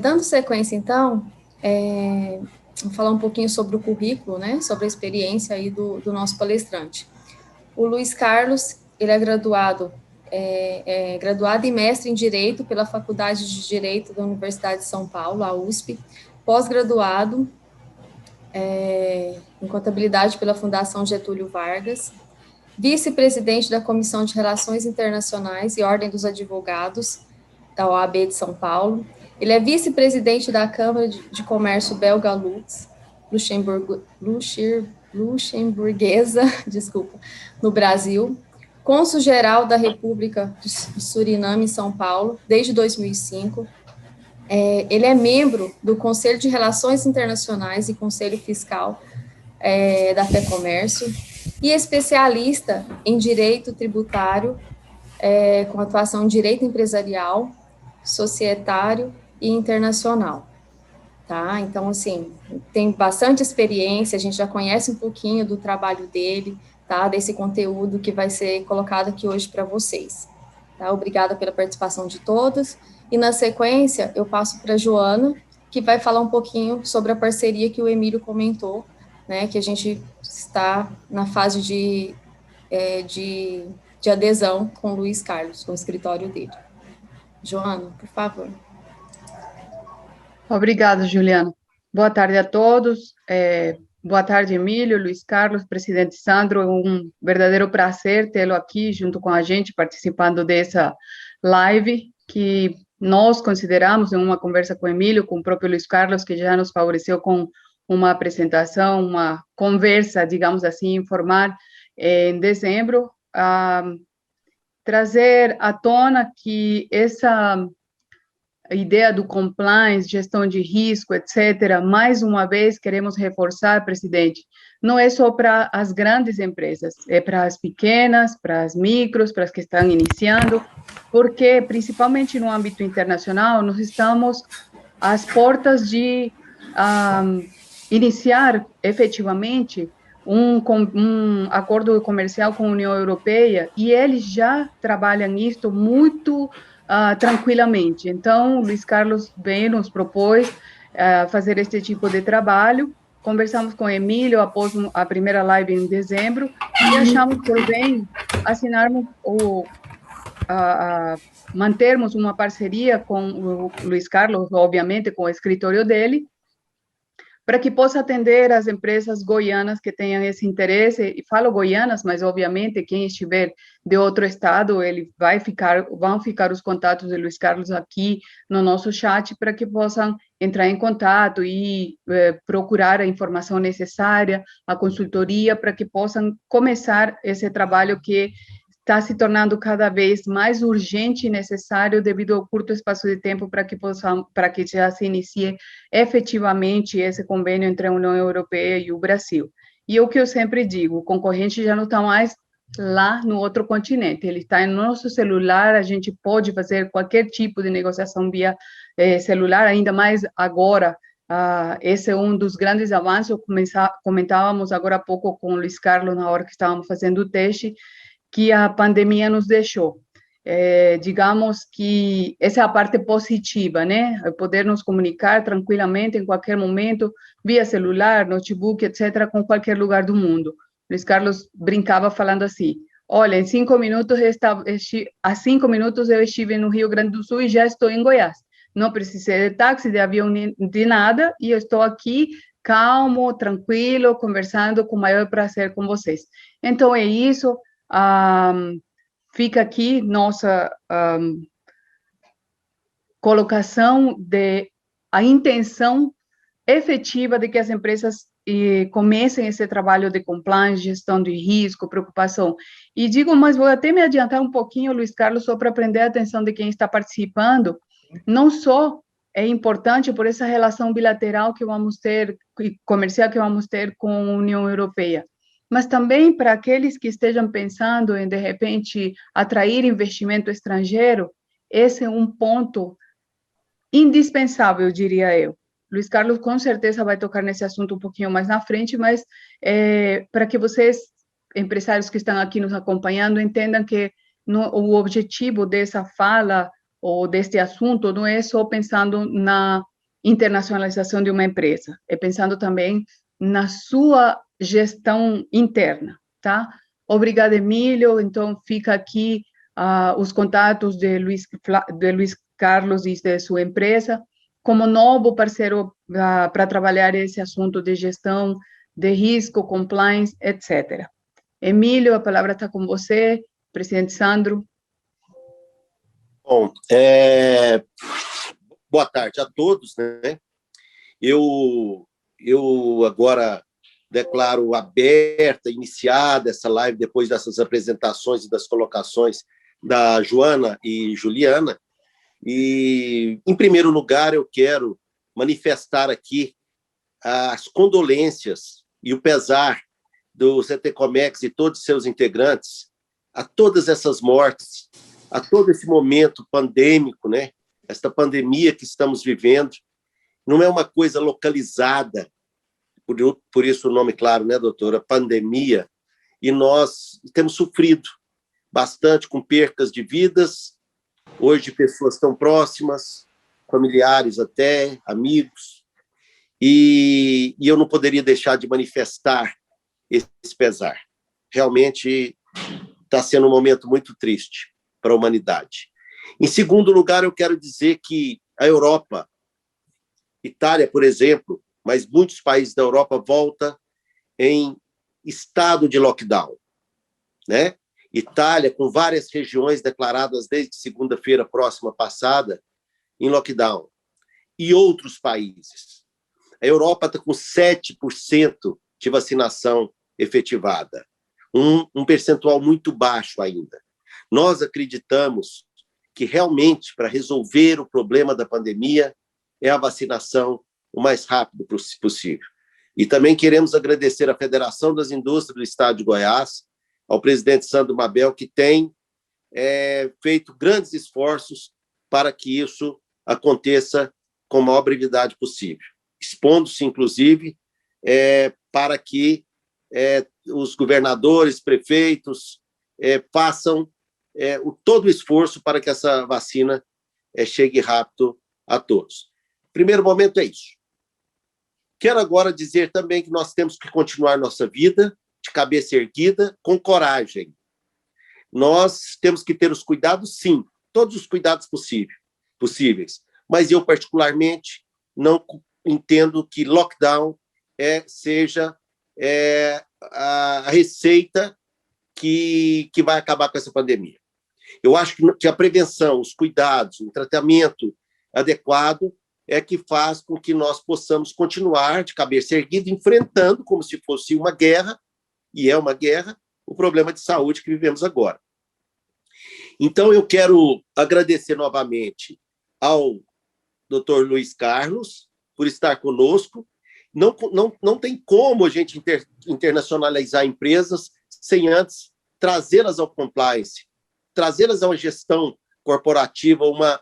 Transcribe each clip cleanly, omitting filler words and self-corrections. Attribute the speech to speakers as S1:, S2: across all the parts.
S1: Dando sequência, então, vou falar um pouquinho sobre o currículo, né, sobre a experiência aí do nosso palestrante. O Luiz Carlos, ele é graduado e mestre em Direito pela Faculdade de Direito da Universidade de São Paulo, a USP, pós-graduado em Contabilidade pela Fundação Getúlio Vargas, vice-presidente da Comissão de Relações Internacionais e Ordem dos Advogados da OAB de São Paulo. Ele é vice-presidente da Câmara de Comércio Belga Lux, luxemburguesa, desculpa, no Brasil, cônsul-geral da República de Suriname em São Paulo, desde 2005. Ele é membro do Conselho de Relações Internacionais e Conselho Fiscal da FEComércio e especialista em direito tributário, com atuação em direito empresarial, societário e internacional. Tá? Então, assim, tem bastante experiência, a gente já conhece um pouquinho do trabalho dele, tá? Desse conteúdo que vai ser colocado aqui hoje para vocês. Tá? Obrigada pela participação de todos. E, na sequência, eu passo para a Joana, que vai falar um pouquinho sobre a parceria que o Emílio comentou, né? Que a gente está na fase de adesão com o Luiz Carlos, com o escritório dele. Joana, por favor.
S2: Obrigada, Juliana. Boa tarde a todos. Boa tarde, Emílio, Luiz Carlos, presidente Sandro. É um verdadeiro prazer tê-lo aqui junto com a gente, participando dessa live que nós consideramos, em uma conversa com o Emílio, com o próprio Luiz Carlos, que já nos favoreceu com uma apresentação, uma conversa, digamos assim, informal, em dezembro, trazer à tona que essa a ideia do compliance, gestão de risco, etc., mais uma vez queremos reforçar, presidente, não é só para as grandes empresas, é para as pequenas, para as micros, para as que estão iniciando, porque, principalmente no âmbito internacional, nós estamos às portas de iniciar efetivamente um acordo comercial com a União Europeia, e eles já trabalham isto muito tranquilamente. Então, Luiz Carlos bem nos propôs fazer este tipo de trabalho. Conversamos com Emílio após a primeira live em dezembro e achamos por bem assinarmos mantermos uma parceria com o Luiz Carlos, obviamente, com o escritório dele, para que possa atender as empresas goianas que tenham esse interesse, e falo goianas, mas obviamente quem estiver de outro estado, vão ficar os contatos de Luiz Carlos aqui no nosso chat, para que possam entrar em contato e procurar a informação necessária, a consultoria, para que possam começar esse trabalho que está se tornando cada vez mais urgente e necessário devido ao curto espaço de tempo para que já se inicie efetivamente esse convênio entre a União Europeia e o Brasil. E o que eu sempre digo, o concorrente já não está mais lá no outro continente, ele está no nosso celular, a gente pode fazer qualquer tipo de negociação via celular, ainda mais agora. Esse é um dos grandes avanços, comentávamos agora há pouco com o Luiz Carlos, na hora que estávamos fazendo o teste, que a pandemia nos deixou. Digamos que essa é a parte positiva, né? Poder nos comunicar tranquilamente em qualquer momento, via celular, notebook, etc., com qualquer lugar do mundo. Luiz Carlos brincava falando assim: olha, em 5 minutos, há 5 minutos eu estive no Rio Grande do Sul e já estou em Goiás. Não precisei de táxi, de avião, de nada, e eu estou aqui calmo, tranquilo, conversando com o maior prazer com vocês. Então, é isso. Fica aqui nossa colocação de a intenção efetiva de que as empresas comecem esse trabalho de compliance, gestão de risco, preocupação. E digo, mas vou até me adiantar um pouquinho, Luiz Carlos, só para prender a atenção de quem está participando. Não só é importante por essa relação bilateral que vamos ter, comercial que vamos ter com a União Europeia, mas também para aqueles que estejam pensando em, de repente, atrair investimento estrangeiro, esse é um ponto indispensável, diria eu. Luiz Carlos, com certeza, vai tocar nesse assunto um pouquinho mais na frente, mas para que vocês, empresários que estão aqui nos acompanhando, entendam que o objetivo dessa fala, ou deste assunto não é só pensando na internacionalização de uma empresa, é pensando também na sua gestão interna, tá? Obrigada, Emílio. Então, fica aqui os contatos de Luiz Carlos e de sua empresa, como novo parceiro para trabalhar esse assunto de gestão de risco, compliance, etc. Emílio, a palavra está com você, presidente Sandro.
S3: Bom, boa tarde a todos, né? Eu agora declaro aberta, iniciada essa live depois dessas apresentações e das colocações da Joana e Juliana. E, em primeiro lugar, eu quero manifestar aqui as condolências e o pesar do CT Comex e todos os seus integrantes a todas essas mortes, a todo esse momento pandêmico, né? Esta pandemia que estamos vivendo não é uma coisa localizada, por isso o nome claro, né, doutora? Pandemia. E nós temos sofrido bastante com percas de vidas, hoje pessoas tão próximas, familiares até, amigos, e eu não poderia deixar de manifestar esse pesar. Realmente está sendo um momento muito triste para a humanidade. Em segundo lugar, eu quero dizer que a Europa, Itália, por exemplo, mas muitos países da Europa voltam em estado de lockdown, né? Itália, com várias regiões declaradas desde segunda-feira próxima passada em lockdown, e outros países. A Europa está com 7% de vacinação efetivada, um percentual muito baixo ainda. Nós acreditamos que realmente, para resolver o problema da pandemia, é a vacinação o mais rápido possível. E também queremos agradecer à Federação das Indústrias do Estado de Goiás, ao presidente Sandro Mabel, que tem feito grandes esforços para que isso aconteça com a maior brevidade possível, expondo-se, inclusive, para que os governadores, prefeitos, façam todo o esforço para que essa vacina chegue rápido a todos. Primeiro momento é isso. Quero agora dizer também que nós temos que continuar nossa vida de cabeça erguida, com coragem. Nós temos que ter os cuidados, sim, todos os cuidados possíveis, mas eu, particularmente, não entendo que lockdown seja a receita que vai acabar com essa pandemia. Eu acho que a prevenção, os cuidados, o tratamento adequado é que faz com que nós possamos continuar de cabeça erguida, enfrentando, como se fosse uma guerra, e é uma guerra, o problema de saúde que vivemos agora. Então, eu quero agradecer novamente ao Dr. Luiz Carlos por estar conosco. Não tem como a gente internacionalizar empresas sem antes trazê-las ao compliance, trazê-las a uma gestão corporativa, uma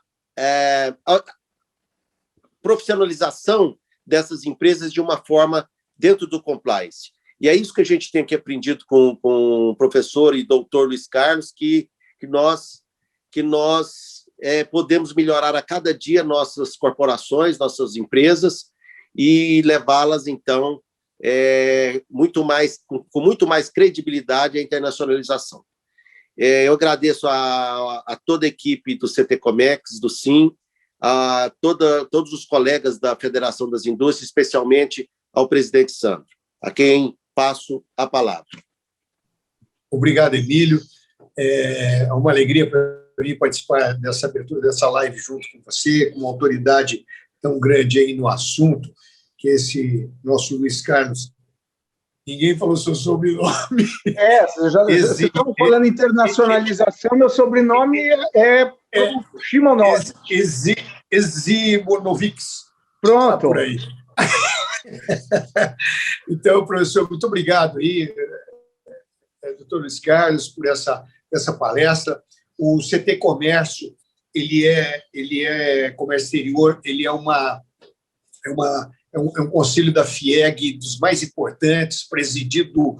S3: profissionalização dessas empresas de uma forma dentro do compliance. E é isso que a gente tem aqui aprendido com o professor e doutor Luiz Carlos, que nós podemos melhorar a cada dia nossas corporações, nossas empresas, e levá-las, então, com muito mais credibilidade à internacionalização. Eu agradeço a toda a equipe do CT Comex, do SIM, a todos os colegas da Federação das Indústrias, especialmente ao presidente Sandro, a quem passo a palavra.
S4: Obrigado, Emílio. É uma alegria para mim participar dessa abertura dessa live junto com você, com uma autoridade tão grande aí no assunto, que esse nosso Luiz Carlos. Ninguém falou seu sobrenome.
S5: Vocês estão falando internacionalização, meu sobrenome é Shimonov.
S4: Eximonovics.
S5: Pronto.
S4: Por aí. Então, professor, muito obrigado aí, doutor Luiz Carlos, por essa palestra. O CT Comércio, ele é comércio exterior, ele é um conselho da FIEG dos mais importantes, presidido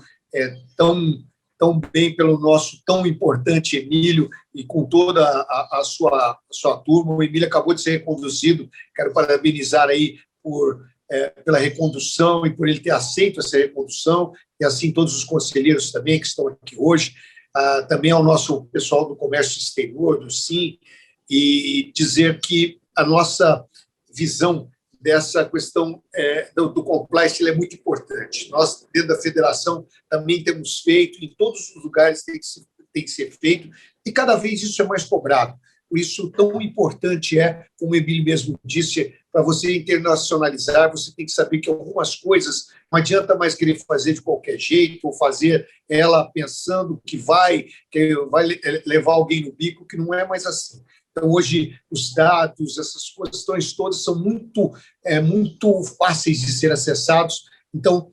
S4: tão tão bem pelo nosso tão importante Emílio e com toda a sua turma. O Emílio acabou de ser reconduzido, quero parabenizar aí pela recondução e por ele ter aceito essa recondução, e assim todos os conselheiros também que estão aqui hoje, também ao nosso pessoal do comércio exterior, do SIM, e dizer que a nossa visão dessa questão do compliance é muito importante. Nós, dentro da federação, também temos feito, em todos os lugares tem que ser feito, e cada vez isso é mais cobrado. Por isso, tão importante como o Emílio mesmo disse, para você internacionalizar, você tem que saber que algumas coisas não adianta mais querer fazer de qualquer jeito, ou fazer ela pensando que vai levar alguém no bico, que não é mais assim. Então, hoje, os dados, essas questões todas são muito fáceis de ser acessados. Então,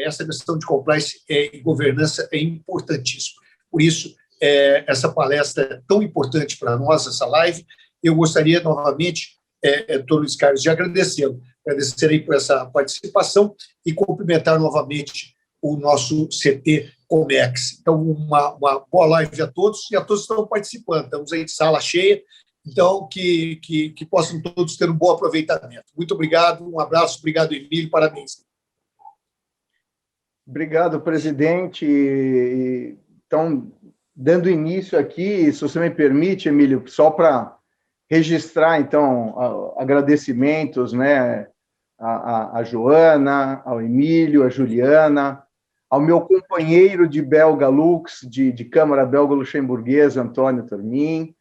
S4: essa questão de compliance e governança é importantíssima. Por isso, essa palestra é tão importante para nós, essa live. Eu gostaria, novamente, doutor Luiz Carlos, de agradecê-lo, agradecer aí por essa participação e cumprimentar novamente o nosso CT Comex. Então, uma boa live a todos, e a todos que estão participando. Estamos aí de sala cheia, então que possam todos ter um bom aproveitamento. Muito obrigado, um abraço, obrigado, Emílio, parabéns.
S5: Obrigado, presidente. Então, dando início aqui, se você me permite, Emílio, só para registrar, então, agradecimentos, né, a Joana, ao Emílio, a Juliana, ao meu companheiro de Belga Lux, de Câmara Belga Luxemburguesa, Antônio Tormin,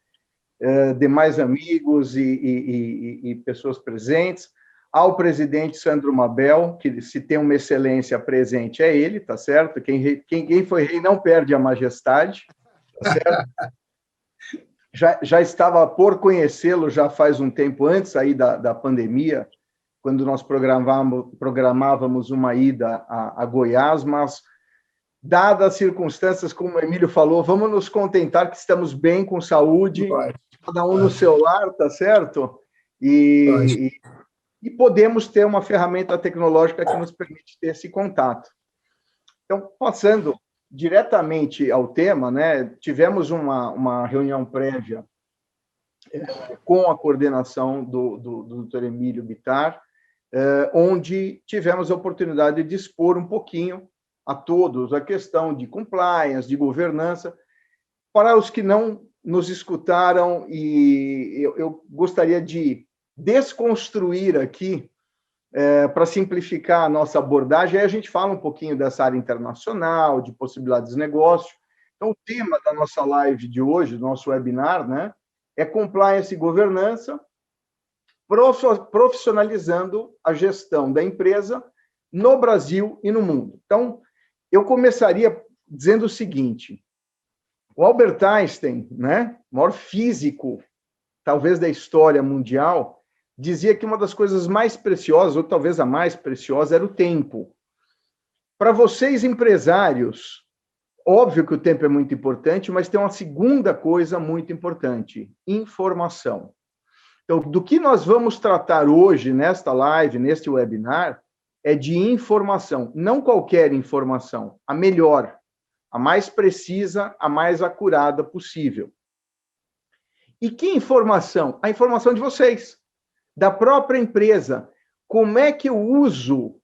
S5: demais amigos e pessoas presentes, ao presidente Sandro Mabel, que se tem uma excelência presente é ele, tá certo? Quem foi rei não perde a majestade, tá certo? Já estava por conhecê-lo já faz um tempo antes aí da pandemia, quando nós programávamos uma ida a Goiás, mas, dadas as circunstâncias, como o Emílio falou, vamos nos contentar que estamos bem, com saúde, cada um no seu lar, tá certo? E podemos ter uma ferramenta tecnológica que nos permite ter esse contato. Então, passando diretamente ao tema, né, tivemos uma reunião prévia com a coordenação do Dr. Emílio Bittar, onde tivemos a oportunidade de expor um pouquinho a todos a questão de compliance, de governança. Para os que não nos escutaram, e eu gostaria de desconstruir aqui, para simplificar a nossa abordagem, aí a gente fala um pouquinho dessa área internacional, de possibilidades de negócio. Então, o tema da nossa live de hoje, do nosso webinar, né, é compliance e governança, profissionalizando a gestão da empresa no Brasil e no mundo. Então, eu começaria dizendo o seguinte: o Albert Einstein, né, o maior físico, talvez da história mundial, dizia que uma das coisas mais preciosas, ou talvez a mais preciosa, era o tempo. Para vocês, empresários, óbvio que o tempo é muito importante, mas tem uma segunda coisa muito importante: informação. Então, do que nós vamos tratar hoje, nesta live, neste webinar, é de informação. Não qualquer informação, a melhor, a mais precisa, a mais acurada possível. E que informação? A informação de vocês, da própria empresa. Como é que eu uso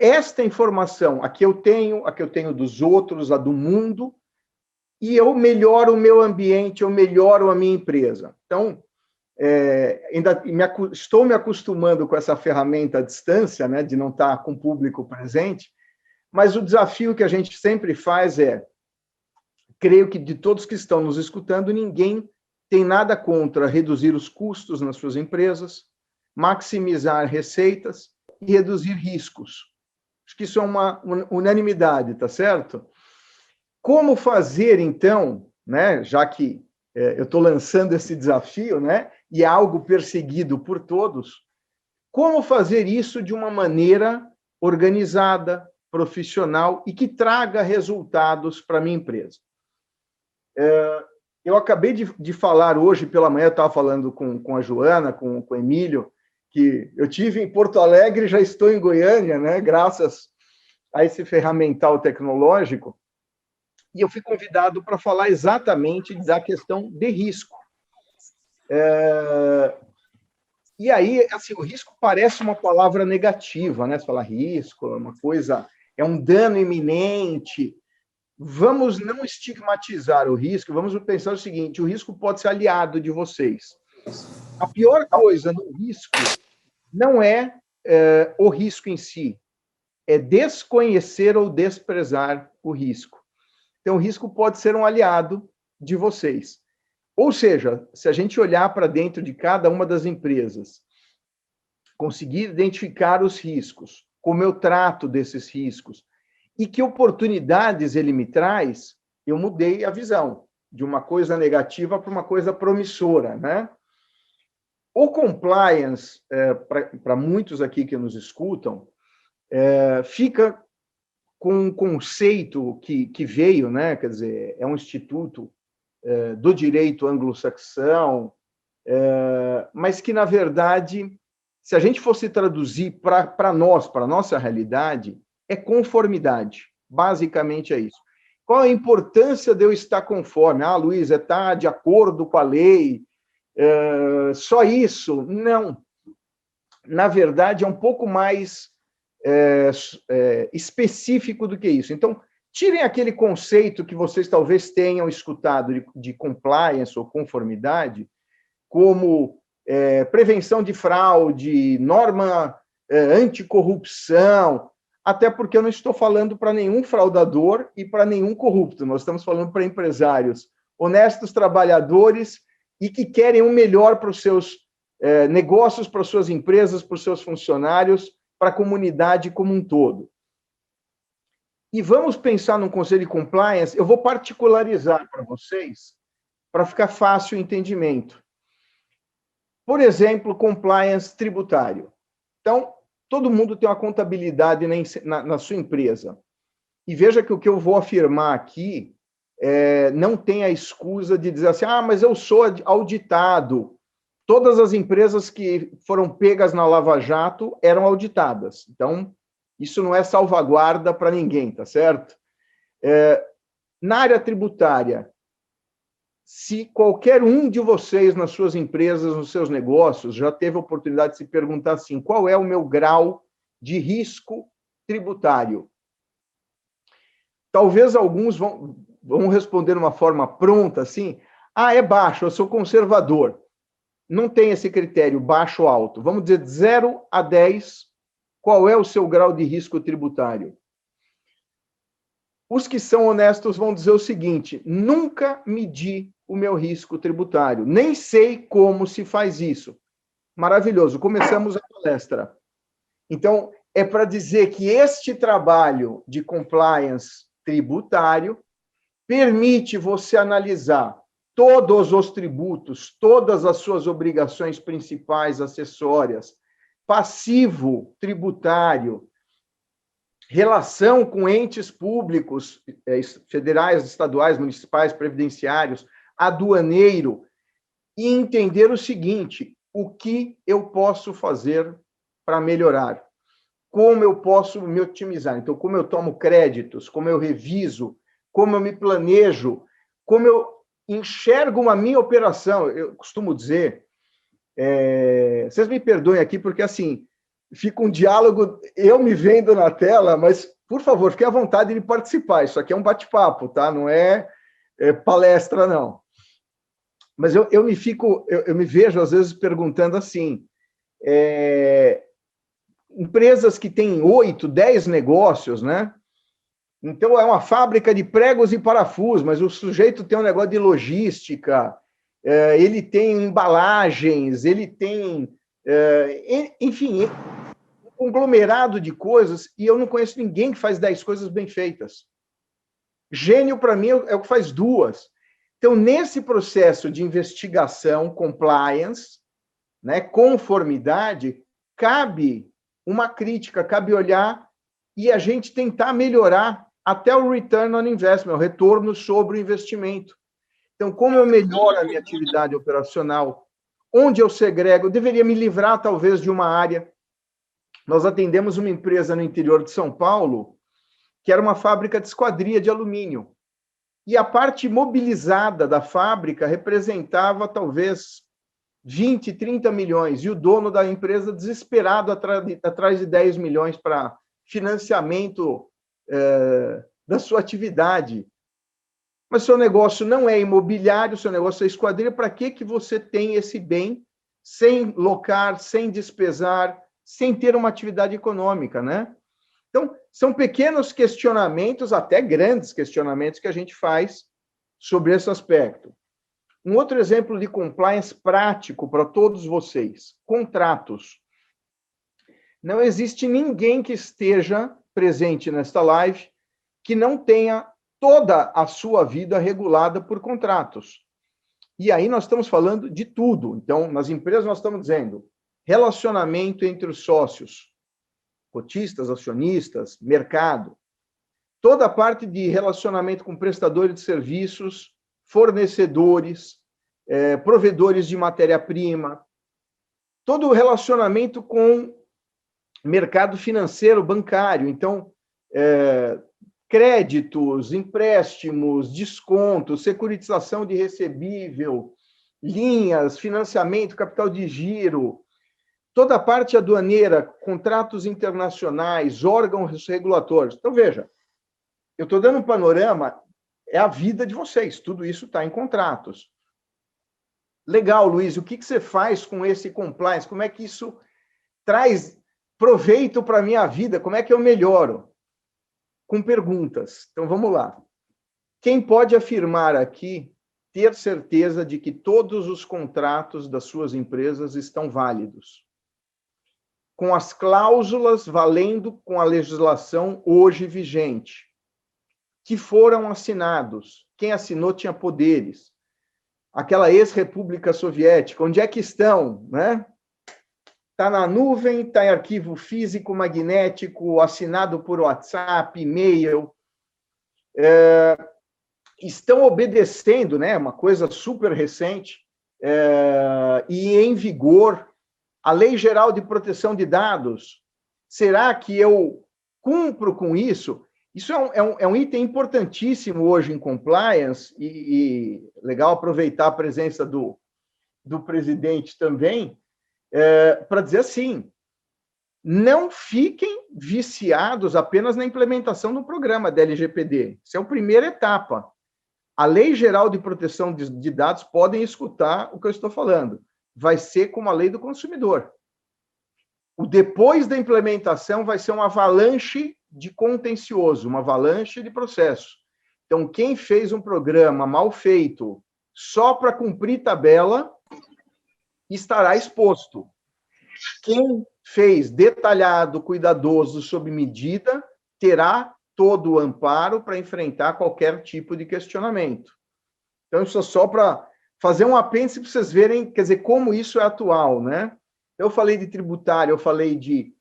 S5: esta informação? A que eu tenho dos outros, a do mundo, e eu melhoro o meu ambiente, eu melhoro a minha empresa. Então, estou me acostumando com essa ferramenta à distância, né, de não estar com o público presente, mas o desafio que a gente sempre faz creio que de todos que estão nos escutando, ninguém tem nada contra reduzir os custos nas suas empresas, maximizar receitas e reduzir riscos. Acho que isso é uma unanimidade, tá certo? Como fazer, então, né, já que eu estou lançando esse desafio, né, e é algo perseguido por todos, como fazer isso de uma maneira organizada, profissional e que traga resultados para a minha empresa? Eu acabei de falar hoje pela manhã, eu estava falando com a Joana, com o Emílio, que eu tive em Porto Alegre e já estou em Goiânia, né, graças a esse ferramental tecnológico. e eu fui convidado para falar exatamente da questão de risco. E aí, assim, o risco parece uma palavra negativa, né? Você fala risco, é uma coisa, é um dano iminente. Vamos não estigmatizar o risco, vamos pensar o seguinte: o risco pode ser aliado de vocês. A pior coisa no risco não é o risco em si, é desconhecer ou desprezar o risco. Então, o risco pode ser um aliado de vocês. Ou seja, se a gente olhar para dentro de cada uma das empresas, conseguir identificar os riscos, como eu trato desses riscos, e que oportunidades ele me traz, eu mudei a visão de uma coisa negativa para uma coisa promissora, né? O compliance, para muitos aqui que nos escutam, fica com um conceito que veio, né? Quer dizer, é um instituto do direito anglo-saxão, mas que, na verdade, se a gente fosse traduzir para nós, para a nossa realidade, é conformidade. Basicamente é isso. Qual a importância de eu estar conforme? Ah, Luiz, estar de acordo com a lei, só isso? Não. Na verdade, é um pouco mais específico do que isso. Então, tirem aquele conceito que vocês talvez tenham escutado de compliance ou conformidade, como prevenção de fraude, norma anticorrupção, até porque eu não estou falando para nenhum fraudador e para nenhum corrupto, nós estamos falando para empresários honestos, trabalhadores e que querem o melhor para os seus negócios, para as suas empresas, para os seus funcionários, para a comunidade como um todo. E vamos pensar num conselho de compliance, eu vou particularizar para vocês, para ficar fácil o entendimento. Por exemplo, compliance tributário. Então, todo mundo tem uma contabilidade na sua empresa. E veja que o que eu vou afirmar aqui não tem a escusa de dizer assim, mas eu sou auditado. Todas as empresas que foram pegas na Lava Jato eram auditadas. Então, isso não é salvaguarda para ninguém, tá certo? Na área tributária, se qualquer um de vocês, nas suas empresas, nos seus negócios, já teve a oportunidade de se perguntar assim, qual é o meu grau de risco tributário? Talvez alguns vão responder de uma forma pronta, assim, é baixo, eu sou conservador. Não tem esse critério, baixo ou alto. Vamos dizer, de 0 a 10, qual é o seu grau de risco tributário? Os que são honestos vão dizer o seguinte, nunca medi o meu risco tributário, nem sei como se faz isso. Maravilhoso, começamos a palestra. Então, é para dizer que este trabalho de compliance tributário permite você analisar todos os tributos, todas as suas obrigações principais, acessórias, passivo tributário, relação com entes públicos, federais, estaduais, municipais, previdenciários, aduaneiro, e entender o seguinte, o que eu posso fazer para melhorar? Como eu posso me otimizar? Então, como eu tomo créditos, como eu reviso, como eu me planejo, como eu enxergo a minha operação. Eu costumo dizer, vocês me perdoem aqui, porque, assim, fica um diálogo, eu me vendo na tela, mas, por favor, fique à vontade de participar. Isso aqui é um bate-papo, tá? Não é palestra, não. Mas eu me vejo, às vezes, perguntando assim, empresas que têm 8, 10 negócios, né? Então, é uma fábrica de pregos e parafusos, mas o sujeito tem um negócio de logística, ele tem embalagens, ele tem, enfim, um conglomerado de coisas, e eu não conheço ninguém que faz 10 coisas bem feitas. Gênio, para mim, é o que faz 2. Então, nesse processo de investigação, compliance, né, conformidade, cabe uma crítica, cabe olhar e a gente tentar melhorar até o return on investment, o retorno sobre o investimento. Então, como eu melhoro a minha atividade operacional, onde eu segrego, eu deveria me livrar, talvez, de uma área. Nós atendemos uma empresa no interior de São Paulo, que era uma fábrica de esquadria de alumínio. e a parte mobilizada da fábrica representava talvez 20, 30 milhões, e o dono da empresa desesperado atrás de 10 milhões para financiamento da sua atividade. Mas seu negócio não é imobiliário, seu negócio é esquadrilha, para que você tem esse bem sem locar, sem despesar, sem ter uma atividade econômica, né? Então, são pequenos questionamentos, até grandes questionamentos, que a gente faz sobre esse aspecto. Um outro exemplo de compliance prático para todos vocês: contratos. Não existe ninguém que esteja presente nesta live que não tenha toda a sua vida regulada por contratos. E aí nós estamos falando de tudo. Então, nas empresas nós estamos dizendo relacionamento entre os sócios, cotistas, acionistas, mercado, toda a parte de relacionamento com prestadores de serviços, fornecedores, provedores de matéria-prima, todo o relacionamento com mercado financeiro, bancário. Então, créditos, empréstimos, descontos, securitização de recebível, linhas, financiamento, capital de giro, toda a parte aduaneira, contratos internacionais, órgãos regulatórios. Então, veja, eu estou dando um panorama, é a vida de vocês, tudo isso está em contratos. Legal, Luiz, o que você faz com esse compliance? Como é que isso traz proveito para a minha vida? Como é que eu melhoro? Com perguntas. Então, vamos lá. Quem pode afirmar aqui, ter certeza de que todos os contratos das suas empresas estão válidos? Com as cláusulas valendo com a legislação hoje vigente, que foram assinados. Quem assinou tinha poderes. Aquela ex-república soviética, onde é que estão, né? Está na nuvem, está em arquivo físico, magnético, assinado por WhatsApp, e-mail. Estão obedecendo, né? Uma coisa super recente, e em vigor, a Lei Geral de Proteção de Dados. Será que eu cumpro com isso? Isso é um item importantíssimo hoje em compliance, e legal aproveitar a presença do presidente também, para dizer assim, não fiquem viciados apenas na implementação do programa da LGPD. Isso é a primeira etapa. A Lei Geral de Proteção de Dados, podem escutar o que eu estou falando, vai ser como a lei do consumidor. O depois da implementação vai ser uma avalanche de contencioso, uma avalanche de processo. Então, quem fez um programa mal feito só para cumprir tabela, estará exposto. Quem fez detalhado, cuidadoso, sob medida, terá todo o amparo para enfrentar qualquer tipo de questionamento. Então, isso é só para fazer um apêndice para vocês verem, quer dizer, como isso é atual, né? Eu falei de tributário, eu falei de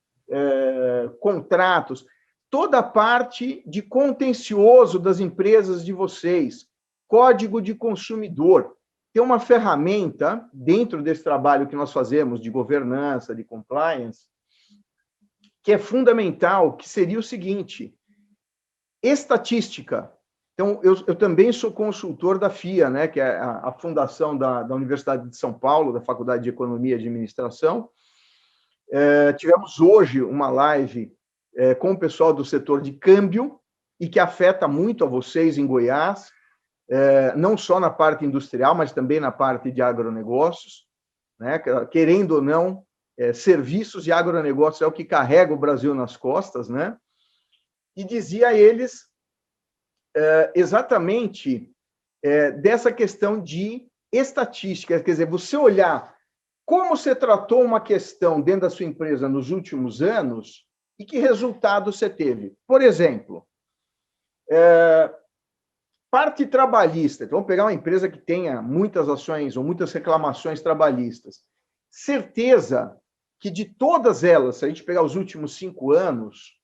S5: contratos, toda a parte de contencioso das empresas de vocês, código de consumidor. Tem uma ferramenta dentro desse trabalho que nós fazemos de governança, de compliance, que é fundamental, que seria o seguinte: estatística. Então, eu também sou consultor da FIA, né, que é a fundação da Universidade de São Paulo, da Faculdade de Economia e Administração. Tivemos hoje uma live com o pessoal do setor de câmbio, e que afeta muito a vocês em Goiás, não só na parte industrial, mas também na parte de agronegócios, né? Querendo ou não, serviços e agronegócio é o que carrega o Brasil nas costas, né? E dizia a eles exatamente dessa questão de estatística, quer dizer, você olhar como você tratou uma questão dentro da sua empresa nos últimos anos e que resultado você teve. Por exemplo, parte trabalhista. Então, vamos pegar uma empresa que tenha muitas ações ou muitas reclamações trabalhistas. Certeza que de todas elas, se a gente pegar os últimos 5 anos,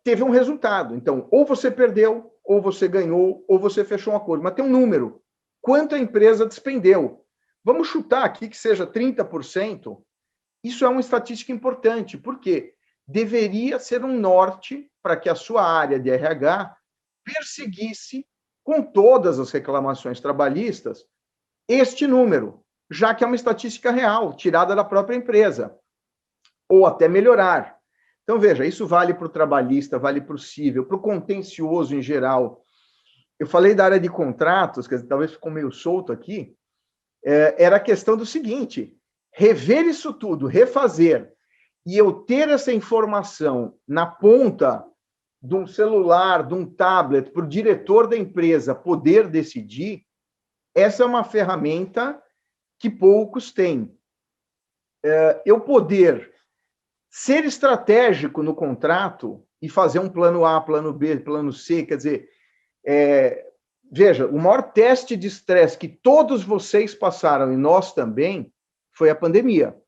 S5: teve um resultado. Então, ou você perdeu, ou você ganhou, ou você fechou um acordo. Mas tem um número. Quanto a empresa despendeu? Vamos chutar aqui que seja 30%. Isso é uma estatística importante. Por quê? Deveria ser um norte para que a sua área de RH perseguisse com todas as reclamações trabalhistas, este número, já que é uma estatística real, tirada da própria empresa, ou até melhorar. Então, veja, isso vale para o trabalhista, vale para o cível, para o contencioso em geral. Eu falei da área de contratos, que talvez ficou meio solto aqui, era a questão do seguinte, rever isso tudo, refazer, e eu ter essa informação na ponta de um celular, de um tablet, para o diretor da empresa poder decidir, essa é uma ferramenta que poucos têm. Eu poder ser estratégico no contrato e fazer um plano A, plano B, plano C, quer dizer, veja, o maior teste de estresse que todos vocês passaram, e nós também, foi a pandemia.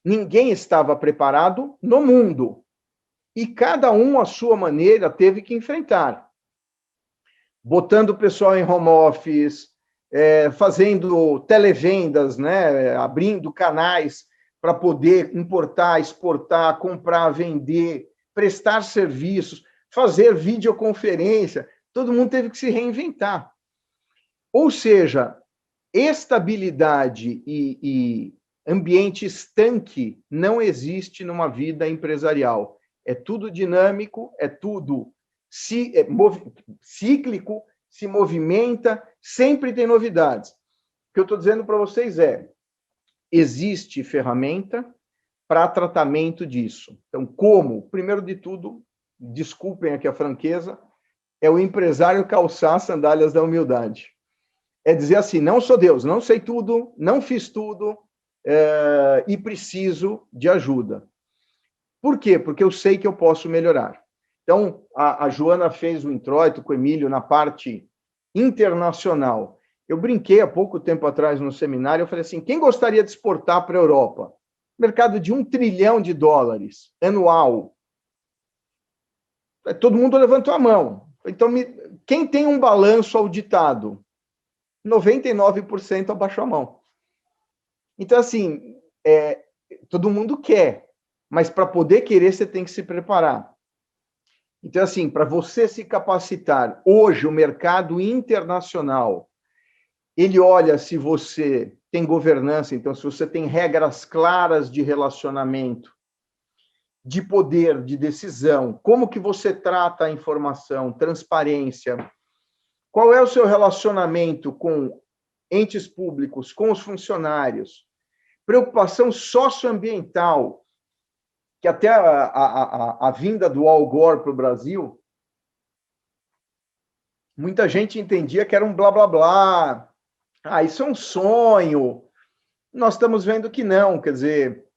S5: Ninguém estava preparado no mundo. E cada um, à sua maneira, teve que enfrentar. Botando o pessoal em home office, fazendo televendas, né? Abrindo canais para poder importar, exportar, comprar, vender, prestar serviços, fazer videoconferência. Todo mundo teve que se reinventar. Ou seja, estabilidade e ambiente estanque não existe numa vida empresarial. É tudo dinâmico, é tudo cíclico, se movimenta, sempre tem novidades. O que eu estou dizendo para vocês existe ferramenta para tratamento disso. Então, como? Primeiro de tudo, desculpem aqui a franqueza, é o empresário calçar as sandálias da humildade. É dizer assim, não sou Deus, não sei tudo, não fiz tudo, e preciso de ajuda. Por quê? Porque eu sei que eu posso melhorar. Então, a Joana fez o introito com o Emílio na parte internacional. Eu brinquei há pouco tempo atrás no seminário, eu falei assim, quem gostaria de exportar para a Europa? Mercado de $1 trilhão anual. Todo mundo levantou a mão. Então, quem tem um balanço auditado? 99% abaixou a mão. Então, assim, todo mundo quer, mas para poder querer, você tem que se preparar. Então, assim, para você se capacitar, hoje o mercado internacional, ele olha se você tem governança, então, se você tem regras claras de relacionamento, de poder, de decisão, como que você trata a informação, transparência, qual é o seu relacionamento com entes públicos, com os funcionários, preocupação socioambiental, que até a vinda do Al Gore para o Brasil, muita gente entendia que era um blá, blá, blá. Isso é um sonho. Nós estamos vendo que não. Quer dizer,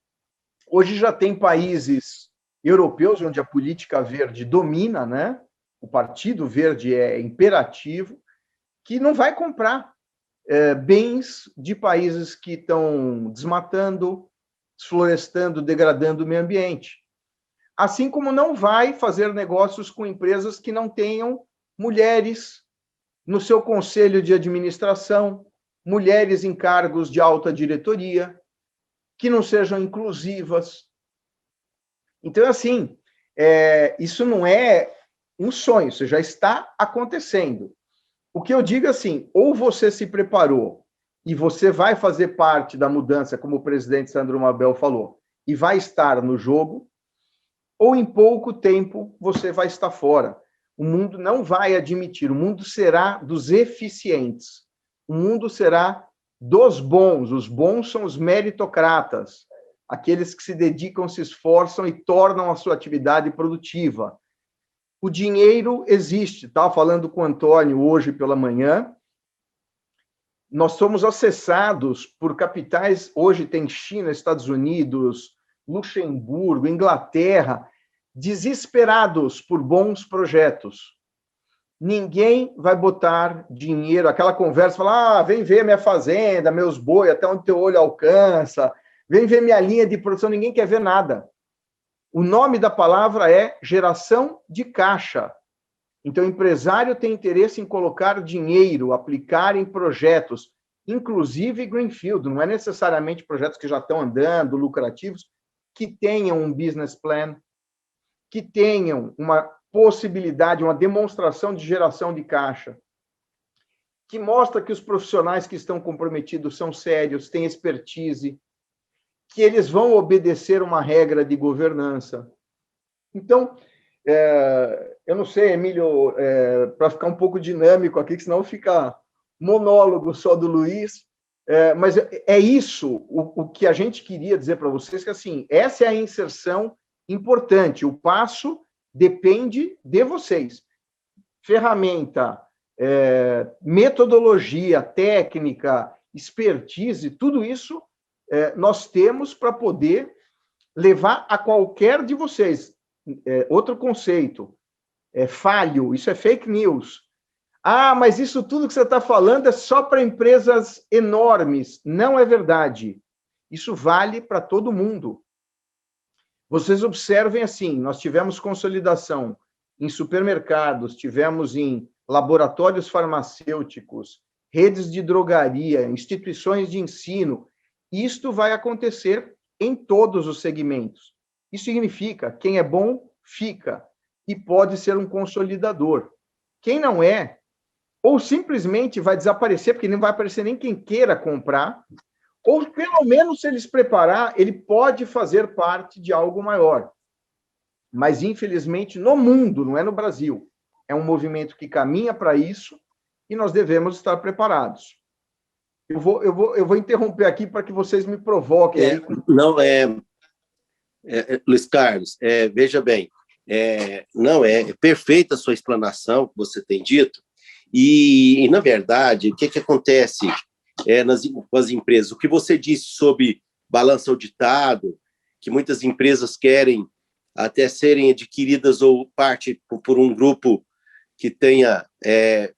S5: hoje já tem países europeus onde a política verde domina, né? O Partido Verde é imperativo, que não vai comprar bens de países que estão desmatando, desflorestando, degradando o meio ambiente. Assim como não vai fazer negócios com empresas que não tenham mulheres no seu conselho de administração, mulheres em cargos de alta diretoria, que não sejam inclusivas. Então, assim, isso não é um sonho, isso já está acontecendo. O que eu digo assim, ou você se preparou e você vai fazer parte da mudança, como o presidente Sandro Mabel falou, e vai estar no jogo, ou em pouco tempo você vai estar fora. O mundo não vai admitir, o mundo será dos eficientes, o mundo será dos bons. Os bons são os meritocratas, aqueles que se dedicam, se esforçam e tornam a sua atividade produtiva. O dinheiro existe. Estava falando com o Antônio hoje pela manhã. Nós somos acessados por capitais, hoje tem China, Estados Unidos, Luxemburgo, Inglaterra, desesperados por bons projetos. Ninguém vai botar dinheiro, aquela conversa, falar, vem ver minha fazenda, meus boi, até onde teu olho alcança, vem ver minha linha de produção, ninguém quer ver nada. O nome da palavra é geração de caixa. Então, o empresário tem interesse em colocar dinheiro, aplicar em projetos, inclusive greenfield, não é necessariamente projetos que já estão andando, lucrativos, que tenham um business plan, que tenham uma possibilidade, uma demonstração de geração de caixa. que mostra que os profissionais que estão comprometidos são sérios, têm expertise, que eles vão obedecer uma regra de governança. Então, eu não sei, Emílio, para ficar um pouco dinâmico aqui, que senão fica monólogo só do Luiz, mas é isso o que a gente queria dizer para vocês, que assim, essa é a inserção importante, o passo depende de vocês. Ferramenta, metodologia, técnica, expertise, tudo isso nós temos para poder levar a qualquer de vocês. Outro conceito, falho, isso é fake news. Ah, mas isso tudo que você está falando é só para empresas enormes. Não é verdade. Isso vale para todo mundo. Vocês observem assim, nós tivemos consolidação em supermercados, tivemos em laboratórios farmacêuticos, redes de drogaria, instituições de ensino. Isto vai acontecer em todos os segmentos. Isso significa, quem é bom, fica, e pode ser um consolidador. Quem não é, ou simplesmente vai desaparecer, porque não vai aparecer nem quem queira comprar, ou pelo menos, se ele se preparar, ele pode fazer parte de algo maior. Mas, infelizmente, no mundo, não é no Brasil, é um movimento que caminha para isso e nós devemos estar preparados. Eu vou interromper aqui para que vocês me provoquem.
S3: Luiz Carlos, veja bem, não é perfeita a sua explanação que você tem dito, e na verdade, o que acontece com as empresas? O que você disse sobre balanço auditado, que muitas empresas querem até serem adquiridas ou parte por um grupo que tenha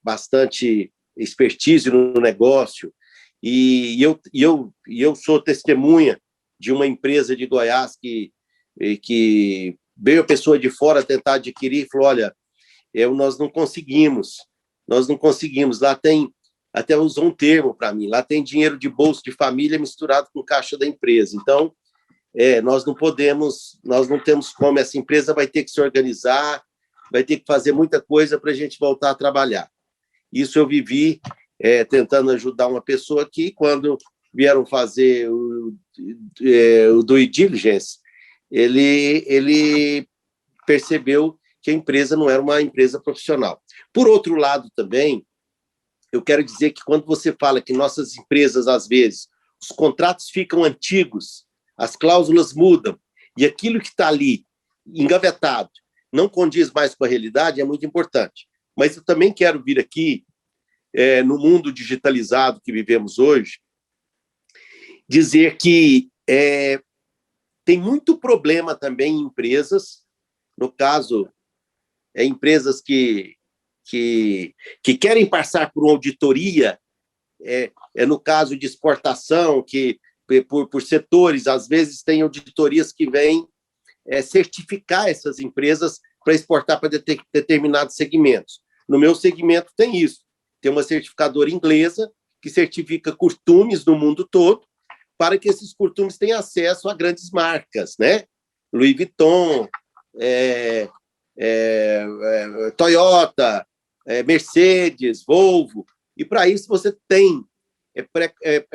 S3: bastante expertise no negócio, e eu sou testemunha de uma empresa de Goiás que veio a pessoa de fora tentar adquirir e falou, olha, nós não conseguimos, lá tem, até usou um termo para mim, lá tem dinheiro de bolso de família misturado com caixa da empresa, então nós não temos como, essa empresa vai ter que se organizar, vai ter que fazer muita coisa para a gente voltar a trabalhar. Isso eu vivi tentando ajudar uma pessoa aqui, quando vieram fazer o due diligence, ele percebeu que a empresa não era uma empresa profissional. Por outro lado, também, eu quero dizer que quando você fala que nossas empresas, às vezes, os contratos ficam antigos, as cláusulas mudam, e aquilo que está ali, engavetado, não condiz mais com a realidade, é muito importante. Mas eu também quero vir aqui, no mundo digitalizado que vivemos hoje, dizer que tem muito problema também em empresas, no caso, empresas que querem passar por uma auditoria, no caso de exportação, que por setores, às vezes tem auditorias que vêm certificar essas empresas para exportar para determinados segmentos. No meu segmento tem isso, tem uma certificadora inglesa que certifica costumes no mundo todo, para que esses costumes tenham acesso a grandes marcas, né? Louis Vuitton, Toyota, Mercedes, Volvo, e para isso você tem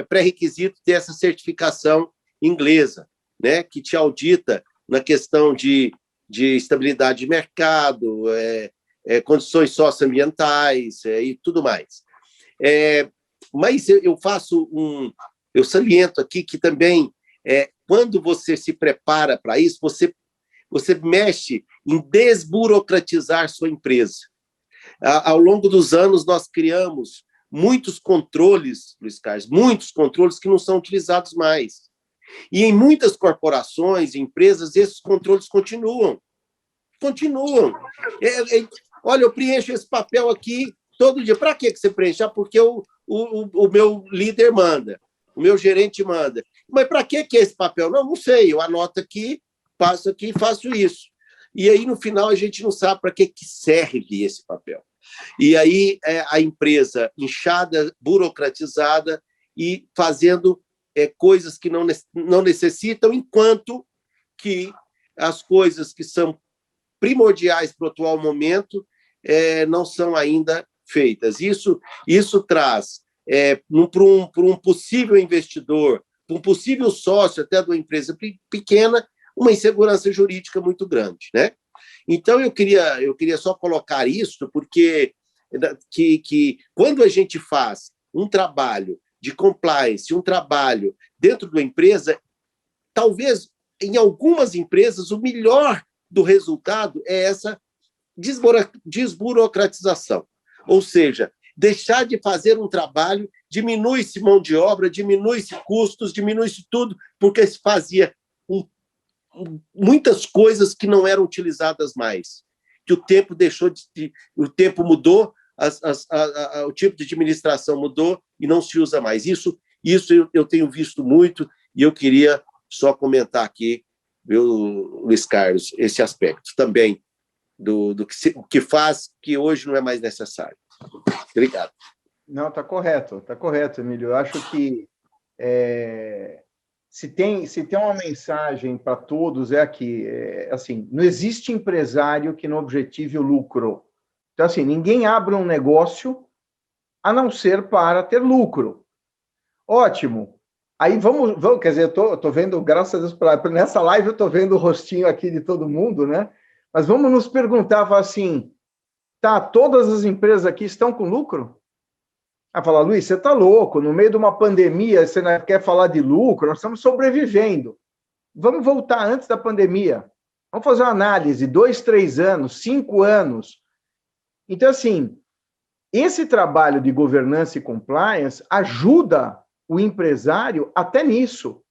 S3: pré-requisito ter essa certificação inglesa, né? Que te audita na questão de estabilidade de mercado, condições socioambientais e tudo mais. Mas eu saliento aqui que também, quando você se prepara para isso, você mexe em desburocratizar sua empresa. Ao longo dos anos, nós criamos muitos controles, Luiz Carlos, muitos controles que não são utilizados mais. E em muitas corporações, empresas, esses controles continuam. Olha, eu preencho esse papel aqui todo dia. Para que você preenche? Porque o meu líder manda, o meu gerente manda. Mas para que é esse papel? Não sei, eu anoto aqui, passo aqui e faço isso. E aí, no final, a gente não sabe para que serve esse papel. E aí, a empresa inchada, burocratizada e fazendo coisas que não necessitam, enquanto que as coisas que são primordiais para o atual momento não são ainda feitas. Isso traz para um possível investidor, para um possível sócio até de uma empresa pequena, uma insegurança jurídica muito grande, né? Então, eu queria só colocar isso, porque que quando a gente faz um trabalho de compliance, um trabalho dentro de uma empresa, talvez em algumas empresas o melhor do resultado é essa desburocratização. Ou seja, deixar de fazer um trabalho, diminui-se mão de obra, diminui-se custos, diminui-se tudo, porque se fazia muitas coisas que não eram utilizadas mais, que o tempo o tempo mudou, o tipo de administração mudou e não se usa mais. Isso eu tenho visto muito e eu queria só comentar aqui, viu, Luiz Carlos, esse aspecto também do que faz que hoje não é mais necessário. Obrigado.
S5: Não, está correto, Emílio. Eu acho que se tem uma mensagem para todos aqui, assim, não existe empresário que não objetive o lucro. Então, assim, ninguém abre um negócio a não ser para ter lucro. Ótimo. Aí vamos quer dizer, eu tô vendo, graças a Deus, nessa live eu estou vendo o rostinho aqui de todo mundo, né? Mas vamos nos perguntar assim, tá, todas as empresas aqui estão com lucro? Falar, Luiz, você está louco, no meio de uma pandemia, você não quer falar de lucro, nós estamos sobrevivendo. Vamos voltar antes da pandemia. Vamos fazer uma análise, 2, 3 anos, 5 anos. Então, assim, esse trabalho de governança e compliance ajuda o empresário até nisso,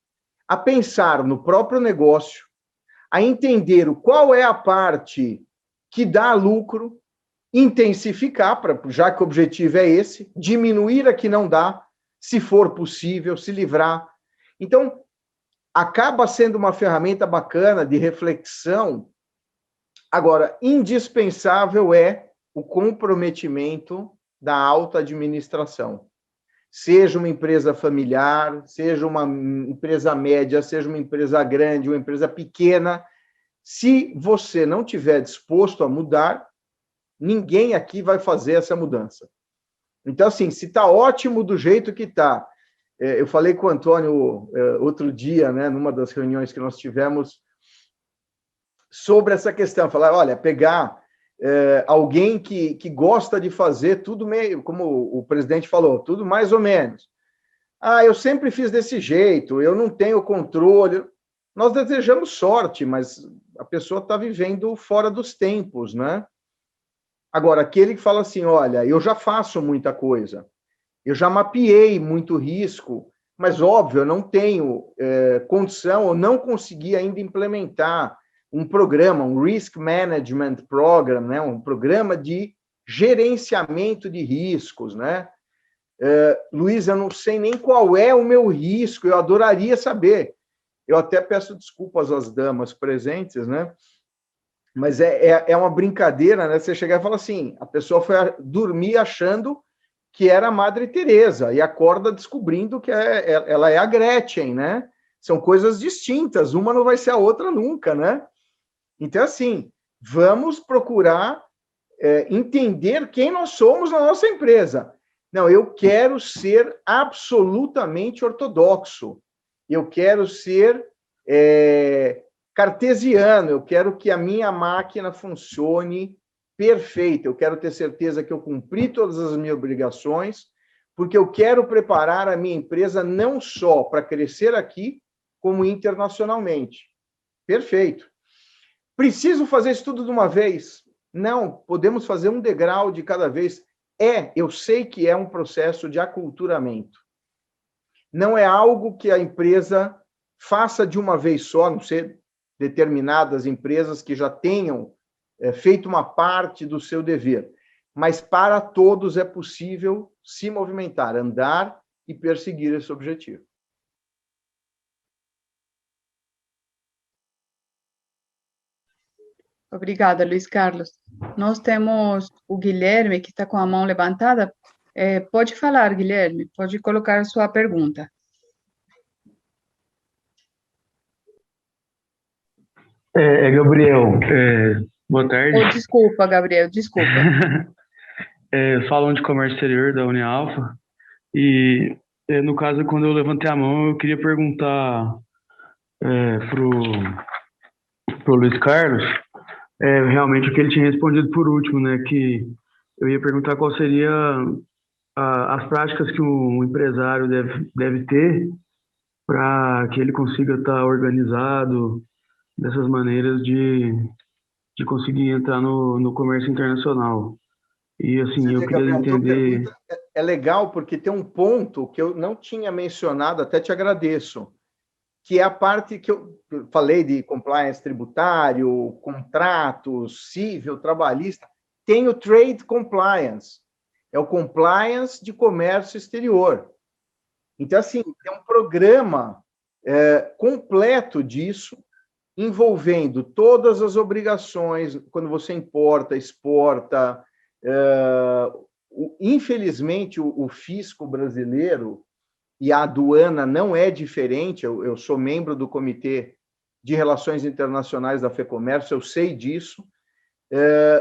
S5: a pensar no próprio negócio, a entender qual é a parte que dá lucro, intensificar, já que o objetivo é esse, diminuir a que não dá, se for possível, se livrar. Então, acaba sendo uma ferramenta bacana de reflexão. Agora, indispensável é o comprometimento da alta administração. Seja uma empresa familiar, seja uma empresa média, seja uma empresa grande, uma empresa pequena, se você não estiver disposto a mudar, ninguém aqui vai fazer essa mudança. Então, assim, se está ótimo do jeito que está, eu falei com o Antônio outro dia, né, numa das reuniões que nós tivemos, sobre essa questão, falar, olha, pegar alguém que gosta de fazer tudo meio, como o presidente falou, tudo mais ou menos. Eu sempre fiz desse jeito, eu não tenho controle. Nós desejamos sorte, mas a pessoa está vivendo fora dos tempos, né? Agora, aquele que fala assim, olha, eu já faço muita coisa, eu já mapeei muito risco, mas, óbvio, eu não tenho condição, eu não consegui ainda implementar um programa, um Risk Management Program, né? Um programa de gerenciamento de riscos, né? Luiz, eu não sei nem qual é o meu risco, eu adoraria saber. Eu até peço desculpas às damas presentes, né? Mas é uma brincadeira, né? Você chegar e falar assim, a pessoa foi dormir achando que era a Madre Teresa e acorda descobrindo que ela é a Gretchen, né? São coisas distintas, uma não vai ser a outra nunca, né? Então, assim, vamos procurar entender quem nós somos na nossa empresa. Não, eu quero ser absolutamente ortodoxo, eu quero ser cartesiano, eu quero que a minha máquina funcione perfeita, eu quero ter certeza que eu cumpri todas as minhas obrigações, porque eu quero preparar a minha empresa não só para crescer aqui, como internacionalmente. Perfeito. Preciso fazer isso tudo de uma vez? Não, podemos fazer um degrau de cada vez. Eu sei que é um processo de aculturamento. Não é algo que a empresa faça de uma vez só, a não ser determinadas empresas que já tenham feito uma parte do seu dever. Mas para todos é possível se movimentar, andar e perseguir esse objetivo.
S2: Obrigada, Luiz Carlos. Nós temos o Guilherme, que está com a mão levantada. Pode falar, Guilherme, pode colocar a sua pergunta.
S6: Gabriel, boa tarde.
S2: Desculpa, Gabriel, desculpa.
S6: falam de comércio exterior da Unialfa, e no caso, quando eu levantei a mão, eu queria perguntar pro Luiz Carlos, realmente o que ele tinha respondido por último, né, que eu ia perguntar qual seria as práticas que um empresário deve ter para que ele consiga estar organizado dessas maneiras de conseguir entrar no comércio internacional. E, assim, eu queria
S5: Gabriel, tua
S6: entender...
S5: pergunta é legal, porque tem um ponto que eu não tinha mencionado, até te agradeço, que é a parte que eu falei de compliance tributário, contratos, civil, trabalhista. Tem o trade compliance, é o compliance de comércio exterior. Então, assim, tem um programa completo disso, envolvendo todas as obrigações, quando você importa, exporta. Infelizmente, o fisco brasileiro e a aduana não é diferente. Eu sou membro do Comitê de Relações Internacionais da FEComércio, eu sei disso.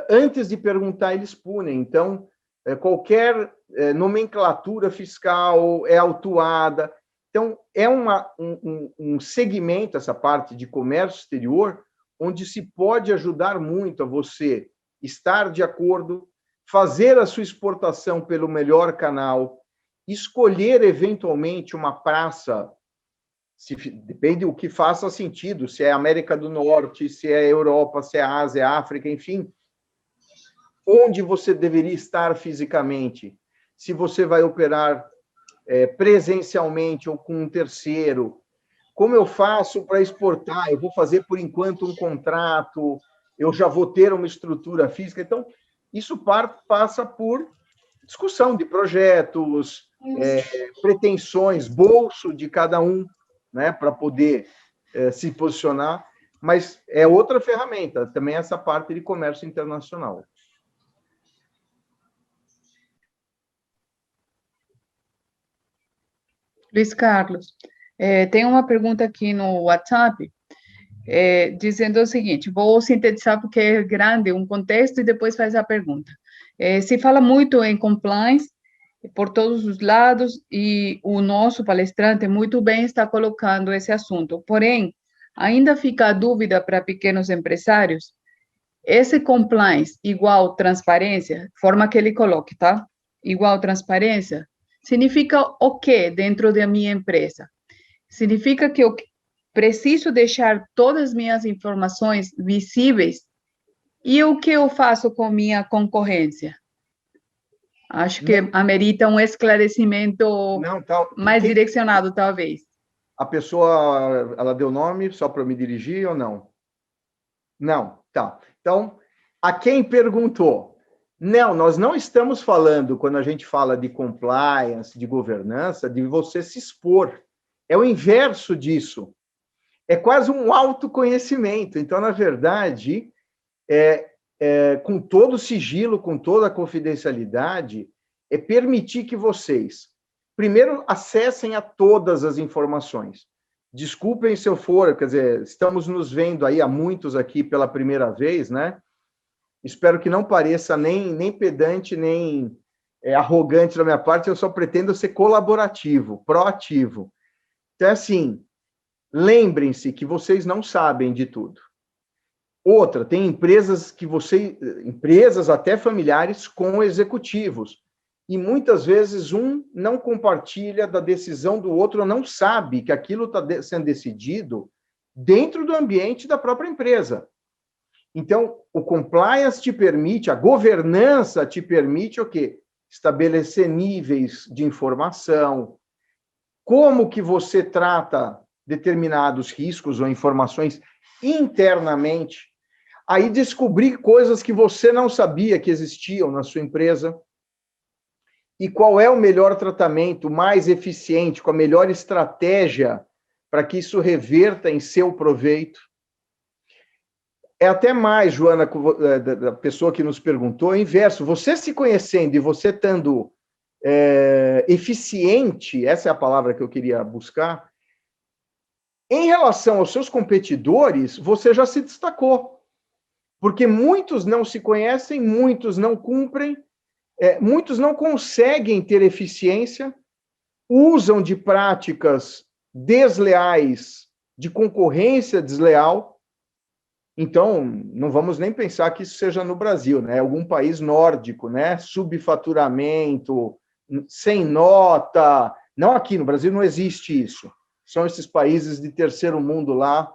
S5: Antes de perguntar, eles punem. Então, qualquer nomenclatura fiscal é autuada. Então, é um segmento, essa parte de comércio exterior, onde se pode ajudar muito a você estar de acordo, fazer a sua exportação pelo melhor canal, escolher, eventualmente, uma praça, depende do que faça sentido, se é América do Norte, se é Europa, se é Ásia, África, enfim, onde você deveria estar fisicamente, se você vai operar presencialmente ou com um terceiro. Como eu faço para exportar? Eu vou fazer, por enquanto, um contrato, eu já vou ter uma estrutura física. Então, isso passa por discussão de projetos, pretensões, bolso de cada um, né, para poder se posicionar, mas é outra ferramenta, também essa parte de comércio internacional.
S2: Luiz Carlos, tem uma pergunta aqui no WhatsApp, dizendo o seguinte, vou sintetizar porque é grande um contexto e depois faz a pergunta. Se fala muito em compliance por todos os lados e o nosso palestrante muito bem está colocando esse assunto, porém, ainda fica a dúvida para pequenos empresários, esse compliance igual transparência, forma que ele coloque, tá? Igual transparência, significa o quê dentro da minha empresa? Significa que eu preciso deixar todas as minhas informações visíveis e o que eu faço com minha concorrência? Acho que amerita um esclarecimento mais direcionado, talvez.
S5: A pessoa, ela deu nome só para me dirigir ou não? Não, tá. Então, a quem perguntou? Não, nós não estamos falando, quando a gente fala de compliance, de governança, de você se expor. É o inverso disso. É quase um autoconhecimento. Então, na verdade, com todo o sigilo, com toda a confidencialidade, é permitir que vocês, primeiro, acessem a todas as informações. Desculpem se eu for, quer dizer, estamos nos vendo aí, há muitos aqui pela primeira vez, né? Espero que não pareça nem pedante, nem arrogante da minha parte, eu só pretendo ser colaborativo, proativo. Então, assim, lembrem-se que vocês não sabem de tudo. Outra, tem empresas empresas até familiares com executivos, e muitas vezes um não compartilha da decisão do outro, não sabe que aquilo está sendo decidido dentro do ambiente da própria empresa. Então, o compliance te permite, a governança te permite o quê? Estabelecer níveis de informação, como que você trata determinados riscos ou informações internamente, aí descobrir coisas que você não sabia que existiam na sua empresa, e qual é o melhor tratamento, mais eficiente, com a melhor estratégia para que isso reverta em seu proveito. É até mais, Joana, da pessoa que nos perguntou, é o inverso. Você se conhecendo e você estando eficiente, essa é a palavra que eu queria buscar, em relação aos seus competidores, você já se destacou. Porque muitos não se conhecem, muitos não cumprem, muitos não conseguem ter eficiência, usam de práticas desleais, de concorrência desleal. Então, não vamos nem pensar que isso seja no Brasil, né? Algum país nórdico, né? Subfaturamento, sem nota. Não aqui, no Brasil não existe isso. São esses países de terceiro mundo lá,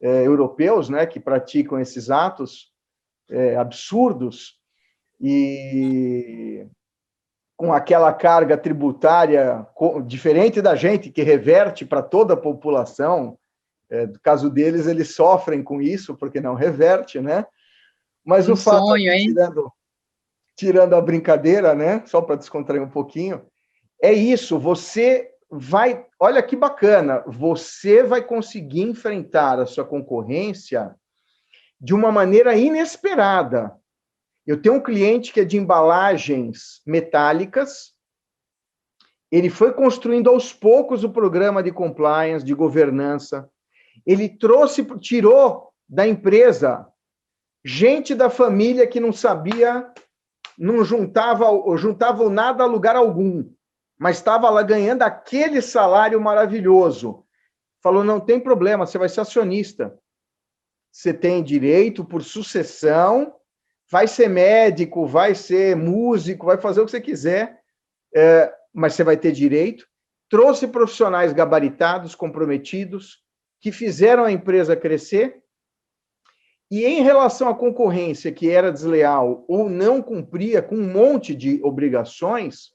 S5: europeus, né, que praticam esses atos absurdos e com aquela carga tributária diferente da gente, que reverte para toda a população. No caso deles, eles sofrem com isso, porque não reverte, né? Mas o fato,
S2: sonho, hein?
S5: Tirando a brincadeira, né? Só para descontrair um pouquinho, é isso, você vai... Olha que bacana, você vai conseguir enfrentar a sua concorrência de uma maneira inesperada. Eu tenho um cliente que é de embalagens metálicas, ele foi construindo aos poucos o programa de compliance, de governança, ele tirou da empresa gente da família que não sabia, não juntava nada a lugar algum, mas estava lá ganhando aquele salário maravilhoso. Falou, não tem problema, você vai ser acionista. Você tem direito por sucessão, vai ser médico, vai ser músico, vai fazer o que você quiser, mas você vai ter direito. Trouxe profissionais gabaritados, comprometidos, que fizeram a empresa crescer. E em relação à concorrência, que era desleal ou não cumpria com um monte de obrigações,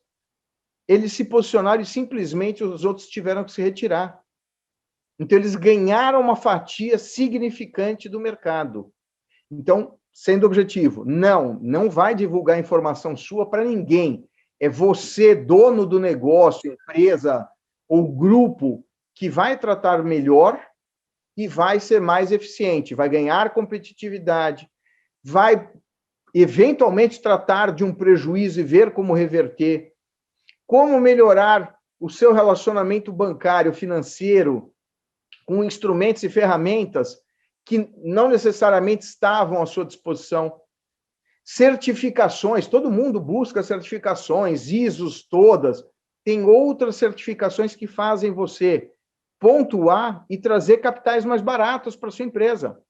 S5: eles se posicionaram e simplesmente os outros tiveram que se retirar. Então, eles ganharam uma fatia significante do mercado. Então, sendo objetivo, não vai divulgar informação sua para ninguém. É você, dono do negócio, empresa ou grupo, que vai tratar melhor e vai ser mais eficiente, vai ganhar competitividade, vai eventualmente tratar de um prejuízo e ver como reverter, como melhorar o seu relacionamento bancário, financeiro, com instrumentos e ferramentas que não necessariamente estavam à sua disposição. Certificações, todo mundo busca certificações, ISOs todas, tem outras certificações que fazem você pontuar e trazer capitais mais baratos para a sua empresa.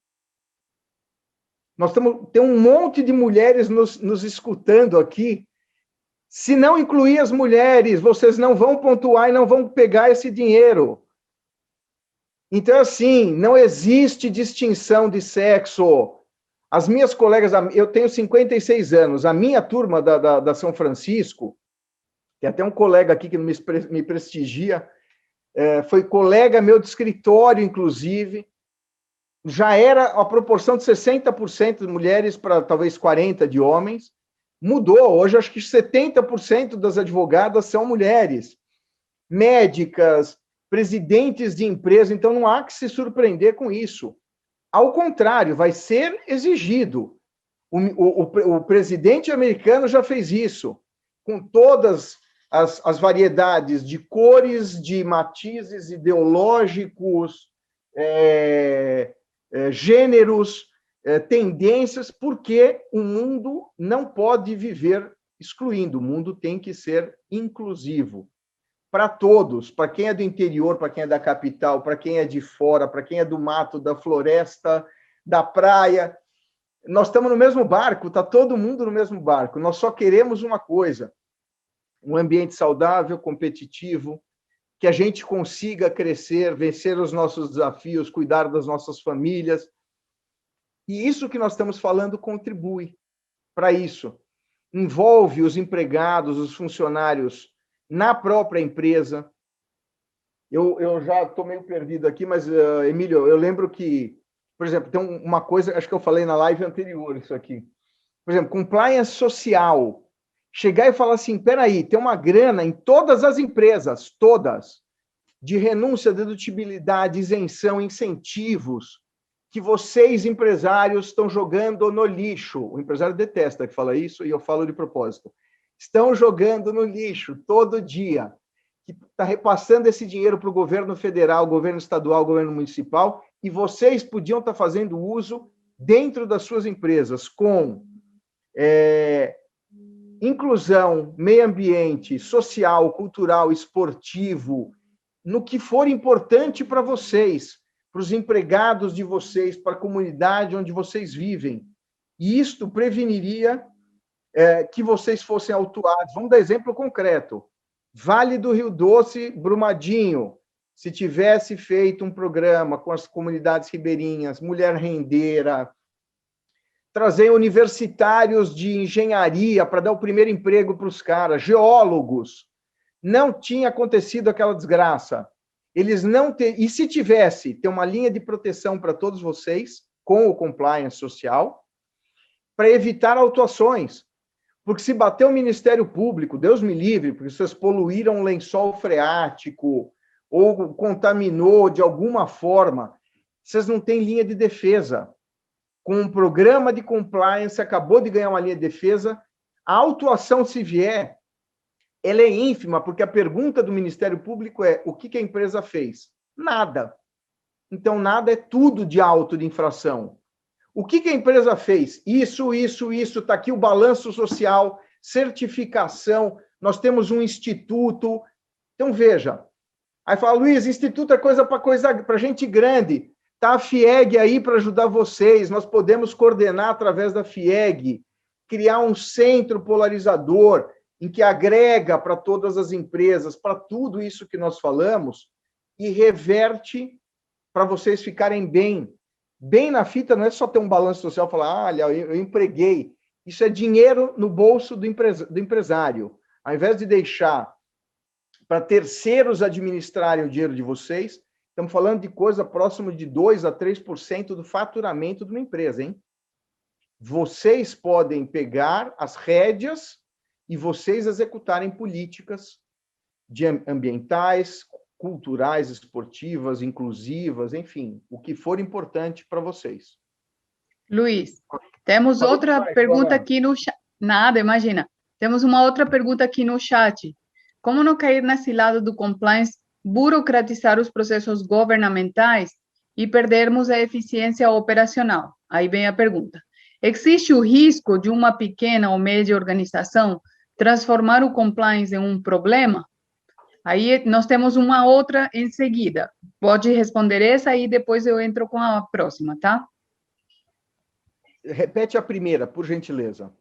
S5: Nós tem um monte de mulheres nos escutando aqui. Se não incluir as mulheres, vocês não vão pontuar e não vão pegar esse dinheiro. Então, assim, não existe distinção de sexo. As minhas colegas, eu tenho 56 anos, a minha turma da São Francisco, tem até um colega aqui que me prestigia, foi colega meu de escritório, inclusive, já era a proporção de 60% de mulheres para talvez 40% de homens, mudou, hoje acho que 70% das advogadas são mulheres, médicas, presidentes de empresa, então não há que se surpreender com isso. Ao contrário, vai ser exigido. O presidente americano já fez isso, com todas as variedades de cores, de matizes ideológicos, gêneros, tendências, porque o mundo não pode viver excluindo, o mundo tem que ser inclusivo. Para todos, para quem é do interior, para quem é da capital, para quem é de fora, para quem é do mato, da floresta, da praia. Nós estamos no mesmo barco, está todo mundo no mesmo barco. Nós só queremos uma coisa, um ambiente saudável, competitivo, que a gente consiga crescer, vencer os nossos desafios, cuidar das nossas famílias. E isso que nós estamos falando contribui para isso. Envolve os empregados, os funcionários, na própria empresa. Eu já estou meio perdido aqui, mas, Emílio, eu lembro que, por exemplo, tem uma coisa, acho que eu falei na live anterior isso aqui. Por exemplo, compliance social. Chegar e falar assim, peraí, tem uma grana em todas as empresas, todas, de renúncia, dedutibilidade, isenção, incentivos, que vocês, empresários, estão jogando no lixo. O empresário detesta que fala isso, e eu falo de propósito. Estão jogando no lixo todo dia, que está repassando esse dinheiro para o governo federal, governo estadual, governo municipal, e vocês podiam estar fazendo uso dentro das suas empresas, com inclusão, meio ambiente, social, cultural, esportivo, no que for importante para vocês, para os empregados de vocês, para a comunidade onde vocês vivem. E isto preveniria que vocês fossem autuados. Vamos dar exemplo concreto. Vale do Rio Doce, Brumadinho, se tivesse feito um programa com as comunidades ribeirinhas, mulher rendeira, trazer universitários de engenharia para dar o primeiro emprego para os caras, geólogos, não tinha acontecido aquela desgraça. Eles não ter... E se tivesse, ter uma linha de proteção para todos vocês, com o compliance social, para evitar autuações. Porque se bater o Ministério Público, Deus me livre, porque vocês poluíram um lençol freático ou contaminou de alguma forma, vocês não têm linha de defesa. Com um programa de compliance, acabou de ganhar uma linha de defesa, a autuação, se vier, ela é ínfima, porque a pergunta do Ministério Público é: o que a empresa fez? Nada. Então, nada é tudo de auto de infração. O que a empresa fez? Isso, está aqui o balanço social, certificação, nós temos um instituto. Então, veja. Aí fala: Luiz, instituto é coisa para gente grande. Está a FIEG aí para ajudar vocês, nós podemos coordenar através da FIEG, criar um centro polarizador, em que agrega para todas as empresas, para tudo isso que nós falamos, e reverte para vocês ficarem bem. Bem na fita não é só ter um balanço social e falar: olha, eu empreguei. Isso é dinheiro no bolso do empresário. Ao invés de deixar para terceiros administrarem o dinheiro de vocês, estamos falando de coisa próxima de 2% a 3% do faturamento de uma empresa, hein? Vocês podem pegar as rédeas e vocês executarem políticas ambientais, culturais, esportivas, inclusivas, enfim, o que for importante para vocês.
S2: Luiz, temos outra pergunta aqui no chat. Nada, imagina. Temos uma outra pergunta aqui no chat. Como não cair na cilada do compliance, burocratizar os processos governamentais e perdermos a eficiência operacional? Aí vem a pergunta. Existe o risco de uma pequena ou média organização transformar o compliance em um problema? Aí nós temos uma outra em seguida. Pode responder essa e depois eu entro com a próxima, tá?
S5: Repete a primeira, por gentileza.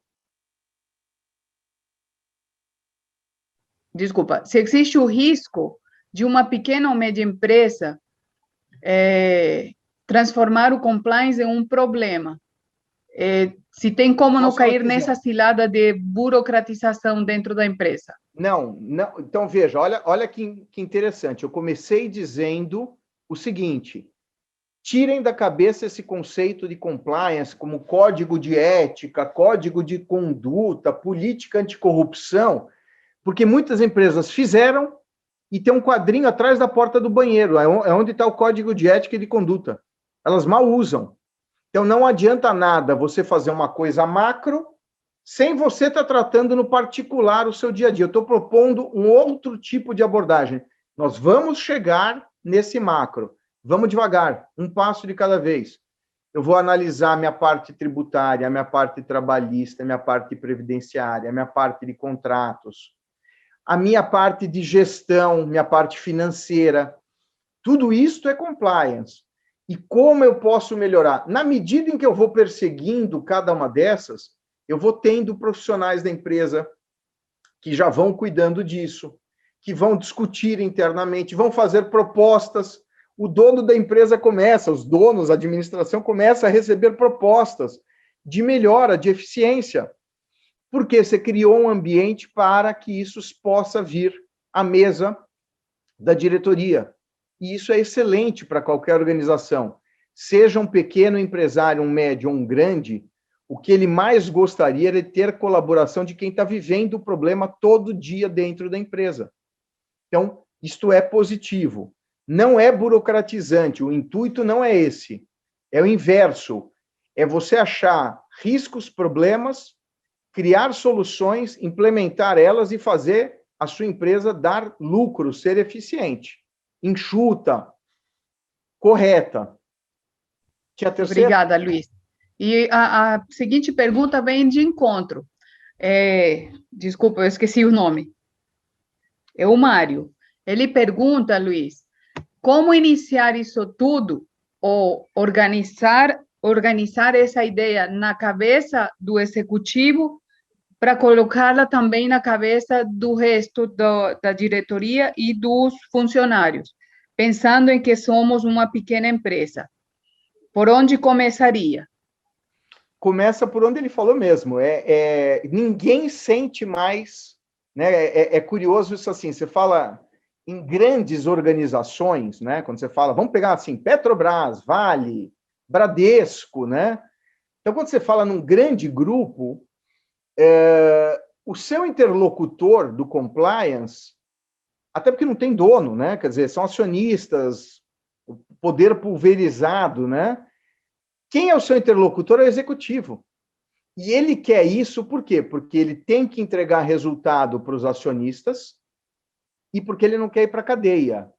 S2: Desculpa. Se existe o risco de uma pequena ou média empresa transformar o compliance em um problema. Se tem como não cair nessa cilada de burocratização dentro da empresa.
S5: Não. Então, veja, olha que interessante. Eu comecei dizendo o seguinte: tirem da cabeça esse conceito de compliance como código de ética, código de conduta, política anticorrupção, porque muitas empresas fizeram e tem um quadrinho atrás da porta do banheiro, é onde está o código de ética e de conduta. Elas mal usam. Então, não adianta nada você fazer uma coisa macro sem você estar tratando no particular o seu dia a dia. Eu estou propondo um outro tipo de abordagem. Nós vamos chegar nesse macro. Vamos devagar, um passo de cada vez. Eu vou analisar minha parte tributária, minha parte trabalhista, minha parte previdenciária, minha parte de contratos, a minha parte de gestão, minha parte financeira. Tudo isso é compliance. E como eu posso melhorar? Na medida em que eu vou perseguindo cada uma dessas, eu vou tendo profissionais da empresa que já vão cuidando disso, que vão discutir internamente, vão fazer propostas. O dono da empresa começa, os donos, a administração começa a receber propostas de melhora, de eficiência, porque você criou um ambiente para que isso possa vir à mesa da diretoria. E isso é excelente para qualquer organização. Seja um pequeno empresário, um médio ou um grande, o que ele mais gostaria é ter colaboração de quem está vivendo o problema todo dia dentro da empresa. Então, isto é positivo. Não é burocratizante, o intuito não é esse. É o inverso. É você achar riscos, problemas, criar soluções, implementar elas e fazer a sua empresa dar lucro, ser eficiente, enxuta, correta. Tinha a terceira?
S2: Obrigada, Luiz. E a seguinte pergunta vem de encontro. Desculpa, eu esqueci o nome. É o Mário. Ele pergunta, Luiz, como iniciar isso tudo ou organizar essa ideia na cabeça do executivo para colocá-la também na cabeça do resto da diretoria e dos funcionários, pensando em que somos uma pequena empresa. Por onde começaria?
S5: Começa por onde ele falou mesmo. Ninguém sente mais, né? É curioso isso assim. Você fala em grandes organizações, né? Quando você fala, vamos pegar assim, Petrobras, Vale, Bradesco, né? Então, quando você fala num grande grupo, o seu interlocutor do compliance, até porque não tem dono, né? Quer dizer, são acionistas, poder pulverizado, né? Quem é o seu interlocutor é o executivo. E ele quer isso por quê? Porque ele tem que entregar resultado para os acionistas e porque ele não quer ir para a cadeia.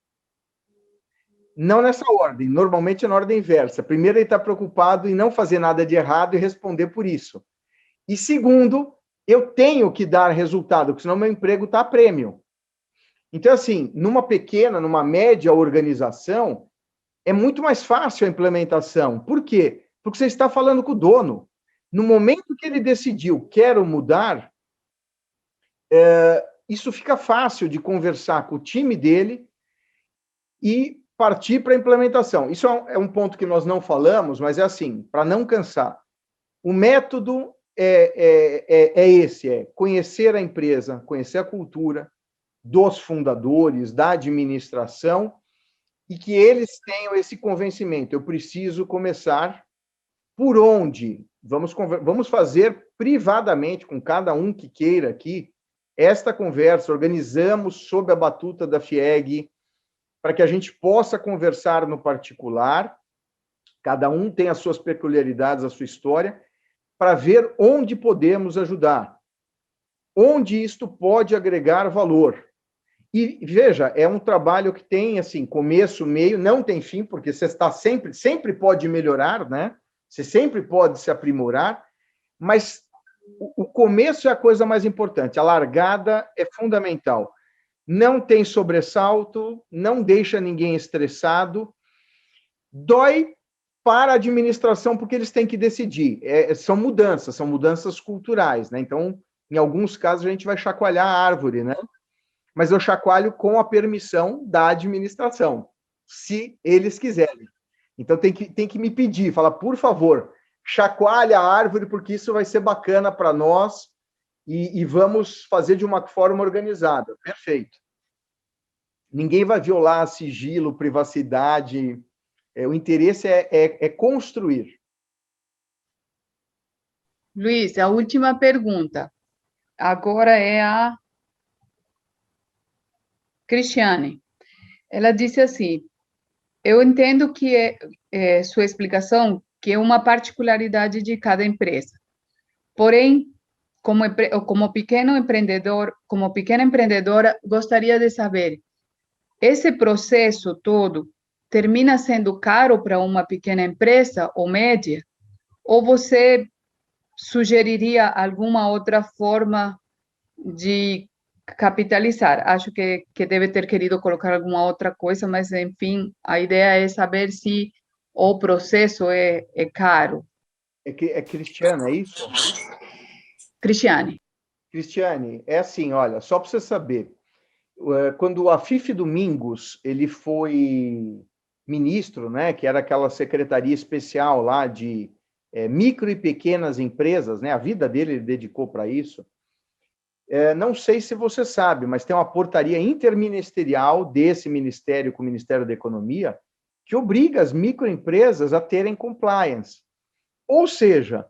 S5: Não nessa ordem, normalmente é na ordem inversa. Primeiro, ele está preocupado em não fazer nada de errado e responder por isso. E segundo, eu tenho que dar resultado, porque senão meu emprego está a prêmio. Então, assim, numa pequena, numa média organização, é muito mais fácil a implementação. Por quê? Porque você está falando com o dono. No momento que ele decidiu, quero mudar, isso fica fácil de conversar com o time dele e partir para a implementação. Isso é um ponto que nós não falamos, mas é assim, para não cansar. O método é esse, conhecer a empresa, conhecer a cultura dos fundadores, da administração, e que eles tenham esse convencimento. Eu preciso começar por onde? Vamos fazer privadamente, com cada um que queira aqui, esta conversa, organizamos sob a batuta da FIEG, para que a gente possa conversar no particular, cada um tem as suas peculiaridades, a sua história, para ver onde podemos ajudar, onde isto pode agregar valor. E, veja, é um trabalho que tem, assim, começo, meio, não tem fim, porque você está sempre pode melhorar, né? Você sempre pode se aprimorar, mas o começo é a coisa mais importante, a largada é fundamental. Não tem sobressalto, não deixa ninguém estressado, dói para a administração, porque eles têm que decidir. São mudanças culturais, né? Então, em alguns casos, a gente vai chacoalhar a árvore, né? Mas eu chacoalho com a permissão da administração, se eles quiserem. Então, tem que me pedir, falar, por favor, chacoalha a árvore, porque isso vai ser bacana para nós e vamos fazer de uma forma organizada. Perfeito. Ninguém vai violar sigilo, privacidade. O interesse é construir.
S2: Luiz, a última pergunta. Agora é a Cristiane. Ela disse assim, eu entendo que sua explicação que é uma particularidade de cada empresa. Porém, como pequena empreendedora, gostaria de saber, esse processo todo termina sendo caro para uma pequena empresa ou média? Ou você sugeriria alguma outra forma de capitalizar? Acho que deve ter querido colocar alguma outra coisa, mas, enfim, a ideia é saber se o processo é caro.
S5: É Cristiane, é isso?
S2: Cristiane.
S5: Cristiane, é assim, olha, só para você saber, quando o Afif Domingos ele foi ministro, né, que era aquela secretaria especial lá de micro e pequenas empresas, né, a vida dele ele dedicou para isso. Não sei se você sabe, mas tem uma portaria interministerial desse ministério com o Ministério da Economia que obriga as microempresas a terem compliance. Ou seja,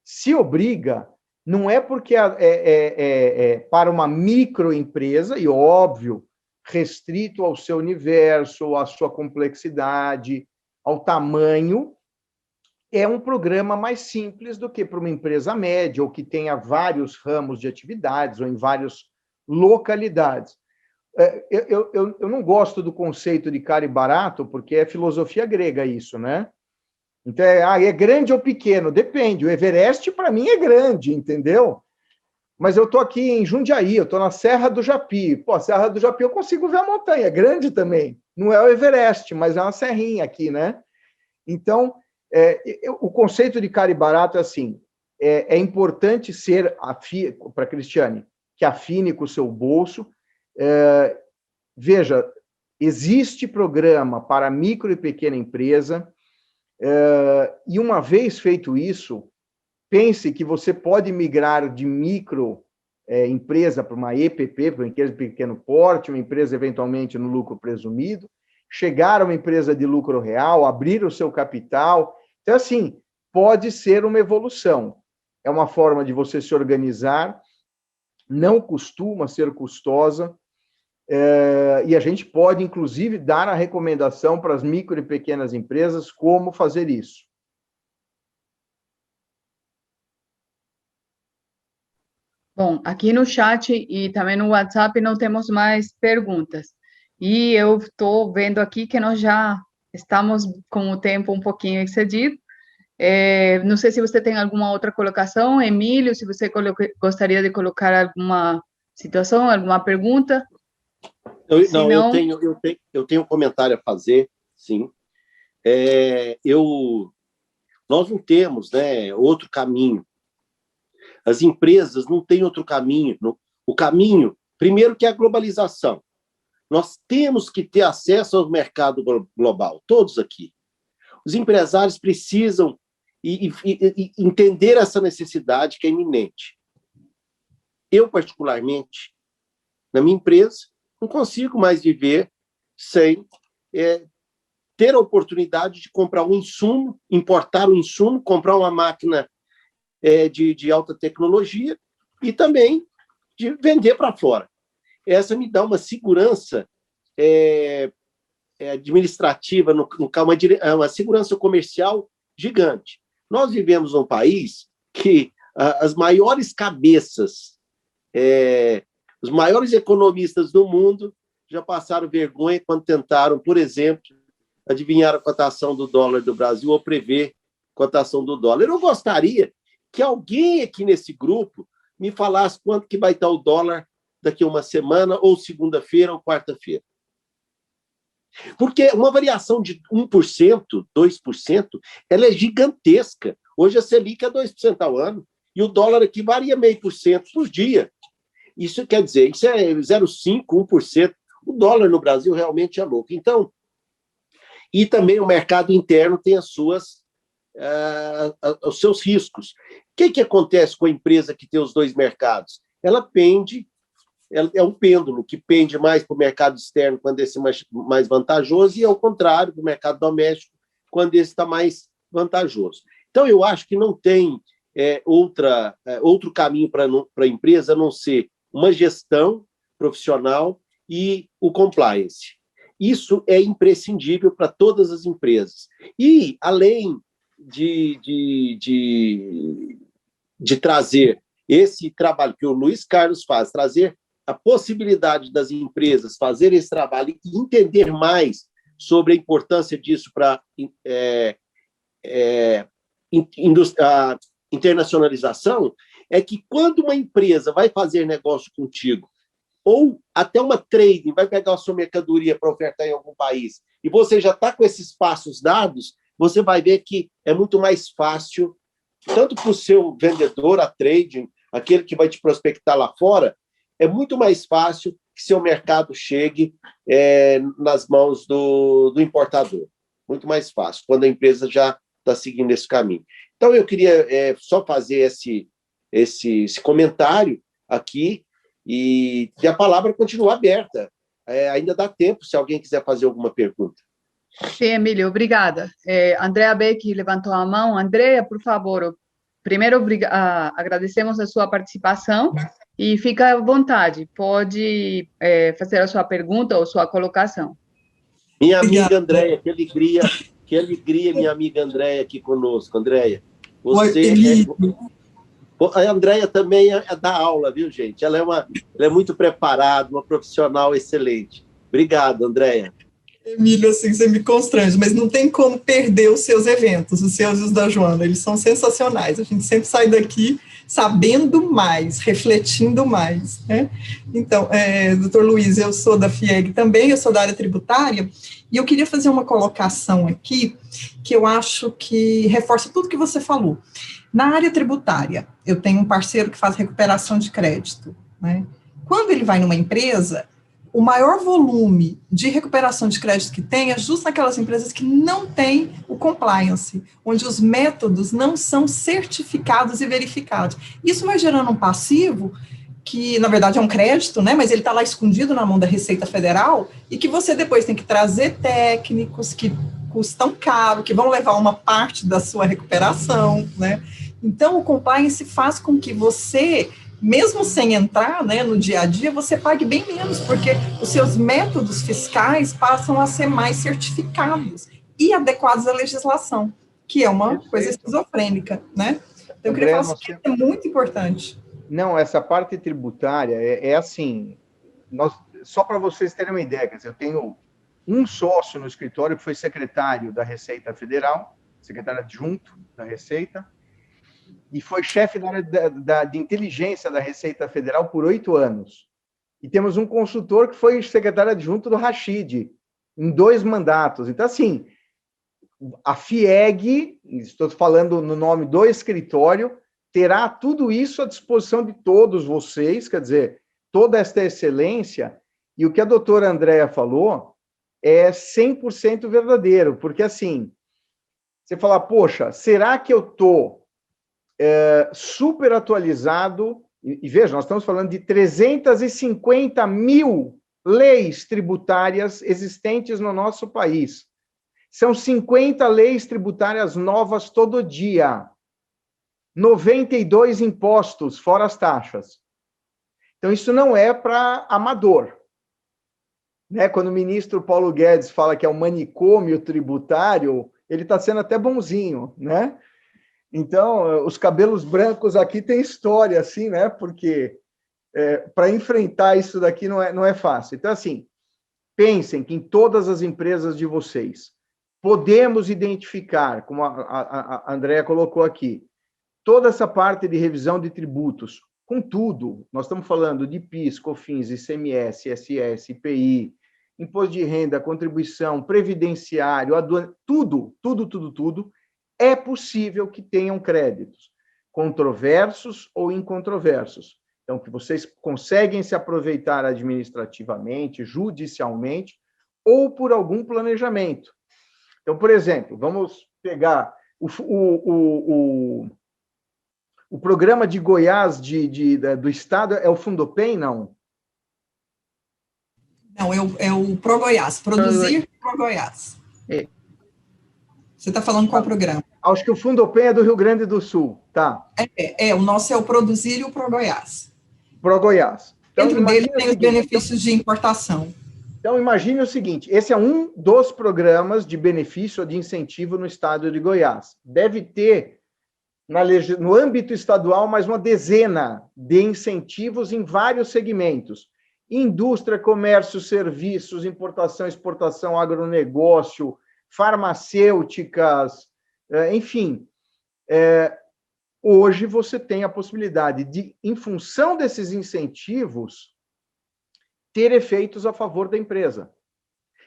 S5: se obriga, não é porque para uma microempresa, e óbvio, restrito ao seu universo, à sua complexidade, ao tamanho, é um programa mais simples do que para uma empresa média, ou que tenha vários ramos de atividades, ou em várias localidades. Eu não gosto do conceito de caro e barato, porque é filosofia grega isso, né? Então, é grande ou pequeno? Depende. O Everest, para mim, é grande, entendeu? mas eu estou aqui em Jundiaí, eu estou na Serra do Japi. Pô, a Serra do Japi eu consigo ver a montanha, é grande também. Não é o Everest, mas é uma serrinha aqui, né? Então, o conceito de caro e barato é assim, é importante ser, para a Cristiane, que afine com o seu bolso. Veja, existe programa para micro e pequena empresa, e uma vez feito isso, pense que você pode migrar de micro empresa para uma EPP, para uma empresa de pequeno porte, uma empresa eventualmente no lucro presumido, chegar a uma empresa de lucro real, abrir o seu capital. Então, assim, pode ser uma evolução. É uma forma de você se organizar, não costuma ser custosa, e a gente pode, inclusive, dar a recomendação para as micro e pequenas empresas como fazer isso.
S2: Bom, aqui no chat e também no WhatsApp não temos mais perguntas. E eu estou vendo aqui que nós já estamos com o tempo um pouquinho excedido. Não sei se você tem alguma outra colocação, Emílio, se você gostaria de colocar alguma situação, alguma pergunta.
S3: Eu tenho um comentário a fazer, sim. Nós não temos, né, outro caminho. As empresas não têm outro caminho. O caminho, primeiro, que é a globalização. Nós temos que ter acesso ao mercado global, todos aqui. Os empresários precisam entender essa necessidade que é iminente. Eu, particularmente, na minha empresa, não consigo mais viver sem ter a oportunidade de comprar um insumo, importar um insumo, comprar uma máquina de alta tecnologia e também de vender para fora. Essa me dá uma segurança administrativa, uma segurança comercial gigante. Nós vivemos num país que as maiores cabeças, os maiores economistas do mundo já passaram vergonha quando tentaram, por exemplo, adivinhar a cotação do dólar do Brasil ou prever a cotação do dólar. Eu gostaria que alguém aqui nesse grupo me falasse quanto que vai estar o dólar daqui a uma semana, ou segunda-feira, ou quarta-feira. Porque uma variação de 1%, 2%, ela é gigantesca. Hoje a Selic é 2% ao ano, e o dólar aqui varia 0,5% por dia. Isso quer dizer, isso é 0,5%, 1%. O dólar no Brasil realmente é louco. Então, e também o mercado interno tem os seus riscos. O que acontece com a empresa que tem os dois mercados? Ela pende, é um pêndulo que pende mais para o mercado externo quando esse é mais vantajoso, e ao contrário, para o mercado doméstico, quando esse está mais vantajoso. Então, eu acho que não tem outro caminho para a empresa a não ser uma gestão profissional e o compliance. Isso é imprescindível para todas as empresas. E, além de trazer esse trabalho que o Luiz Carlos faz, trazer a possibilidade das empresas fazerem esse trabalho e entender mais sobre a importância disso para a internacionalização, é que quando uma empresa vai fazer negócio contigo, ou até uma trading vai pegar a sua mercadoria para ofertar em algum país, e você já está com esses passos dados, você vai ver que é muito mais fácil, tanto para o seu vendedor, a trading, aquele que vai te prospectar lá fora, é muito mais fácil que seu mercado chegue nas mãos do importador. Muito mais fácil, quando a empresa já está seguindo esse caminho. Então, eu queria só fazer esse comentário aqui, e a palavra continua aberta. Ainda dá tempo, se alguém quiser fazer alguma pergunta.
S2: Sim, Emílio, obrigada. Andrea Beck levantou a mão. Andrea, por favor, primeiro agradecemos a sua participação e fica à vontade, pode fazer a sua pergunta ou sua colocação.
S3: Minha amiga Andrea, que alegria, minha amiga Andrea aqui conosco. Andrea, você a Andrea também dá aula, viu, gente? Ela é muito preparada, uma profissional excelente. Obrigado, Andrea.
S7: Emílio, assim, você me constrange, mas não tem como perder os seus eventos, os seus e os da Joana, eles são sensacionais, a gente sempre sai daqui sabendo mais, refletindo mais, né? Então, doutor Luiz, eu sou da FIEG também, eu sou da área tributária, e eu queria fazer uma colocação aqui, que eu acho que reforça tudo que você falou. Na área tributária, eu tenho um parceiro que faz recuperação de crédito, né? Quando ele vai numa empresa, o maior volume de recuperação de crédito que tem é justo naquelas empresas que não têm o compliance, onde os métodos não são certificados e verificados. Isso vai gerando um passivo que, na verdade, é um crédito, né, mas ele está lá escondido na mão da Receita Federal e que você depois tem que trazer técnicos que custam caro, que vão levar uma parte da sua recuperação, né. Então, o compliance faz com que você, mesmo sem entrar, né, no dia a dia, você pague bem menos, porque os seus métodos fiscais passam a ser mais certificados e adequados à legislação, que é uma coisa esquizofrênica, né? Então, eu queria falar que é muito importante.
S5: Não, essa parte tributária é assim, só para vocês terem uma ideia, quer dizer, eu tenho um sócio no escritório que foi secretário da Receita Federal, secretário adjunto da Receita, e foi chefe da área de inteligência da Receita Federal por 8 anos. E temos um consultor que foi secretário adjunto do Rachid, em 2 mandatos. Então, assim, a FIEG, estou falando no nome do escritório, terá tudo isso à disposição de todos vocês, quer dizer, toda esta excelência, e o que a doutora Andréa falou é 100% verdadeiro, porque, assim, você fala, poxa, será que eu estou super atualizado, e veja, nós estamos falando de 350 mil leis tributárias existentes no nosso país. São 50 leis tributárias novas todo dia. 92 impostos, fora as taxas. Então, isso não é para amador. Né? Quando o ministro Paulo Guedes fala que é um manicômio tributário, ele está sendo até bonzinho, né? Então, os cabelos brancos aqui têm história, assim, né? Porque para enfrentar isso daqui não é fácil. Então, assim, pensem que em todas as empresas de vocês podemos identificar, como a Andréa colocou aqui, toda essa parte de revisão de tributos, com tudo. Nós estamos falando de PIS, COFINS, ICMS, ISS, IPI, imposto de renda, contribuição, previdenciário, aduana, tudo. É possível que tenham créditos, controversos ou incontroversos. Então, que vocês conseguem se aproveitar administrativamente, judicialmente, ou por algum planejamento. Então, por exemplo, vamos pegar o programa de Goiás do Estado, é o Fundopem, não?
S7: Não, é o ProGoiás, Produzir ProGoiás. Você está falando qual programa?
S5: Acho que o Fundopem é do Rio Grande do Sul, tá?
S7: O nosso é o Produzir e o ProGoiás.
S5: ProGoiás. Então,
S7: dentro dele tem os benefícios de importação.
S5: Então, imagine o seguinte, esse é um dos programas de benefício ou de incentivo no estado de Goiás. Deve ter, no âmbito estadual, mais uma dezena de incentivos em vários segmentos. Indústria, comércio, serviços, importação, exportação, agronegócio, farmacêuticas, enfim. Hoje você tem a possibilidade de, em função desses incentivos, ter efeitos a favor da empresa.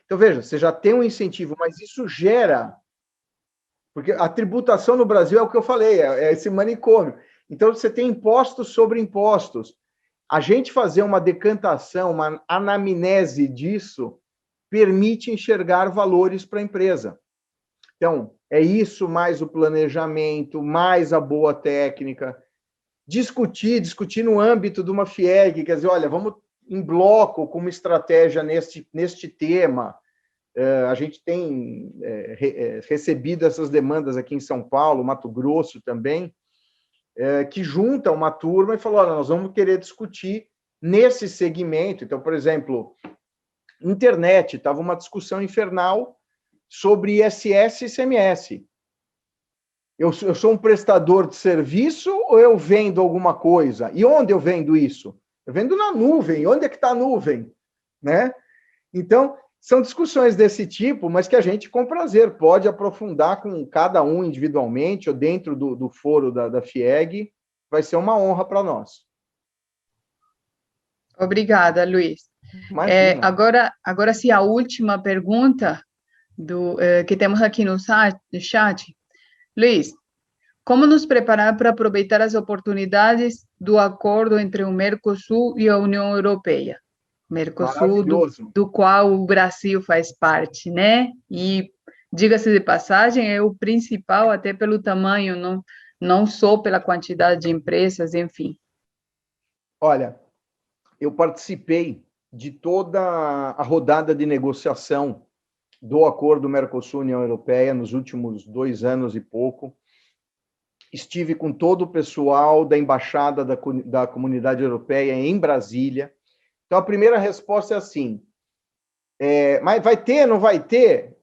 S5: Então, veja, você já tem um incentivo, mas isso gera... Porque a tributação no Brasil é o que eu falei, é esse manicômio. Então, você tem impostos sobre impostos. A gente fazer uma decantação, uma anamnese disso, permite enxergar valores para a empresa. Então, é isso mais o planejamento, mais a boa técnica. Discutir no âmbito de uma FIEG, quer dizer, olha, vamos em bloco com uma estratégia neste tema. A gente tem recebido essas demandas aqui em São Paulo, Mato Grosso também, que junta uma turma e fala, olha, nós vamos querer discutir nesse segmento. Então, por exemplo, internet, estava uma discussão infernal sobre ISS e ICMS. Eu sou um prestador de serviço ou eu vendo alguma coisa? E onde eu vendo isso? Eu vendo na nuvem. Onde é que está a nuvem? Né? Então, São discussões desse tipo, mas que a gente, com prazer, pode aprofundar com cada um individualmente ou dentro do foro da FIEG. Vai ser uma honra para nós.
S2: Obrigada, Luiz. Agora sim, a última pergunta que temos aqui no chat. Luiz, como nos preparar para aproveitar as oportunidades do acordo entre o Mercosul e a União Europeia? Mercosul, do qual o Brasil faz parte, né? E, diga-se de passagem, é o principal até pelo tamanho, não só pela quantidade de empresas, enfim.
S5: Olha, eu participei de toda a rodada de negociação do acordo Mercosul-União Europeia nos últimos 2 anos e pouco. Estive com todo o pessoal da Embaixada da Comunidade Europeia em Brasília. Então, a primeira resposta é assim, mas vai ter, não vai ter?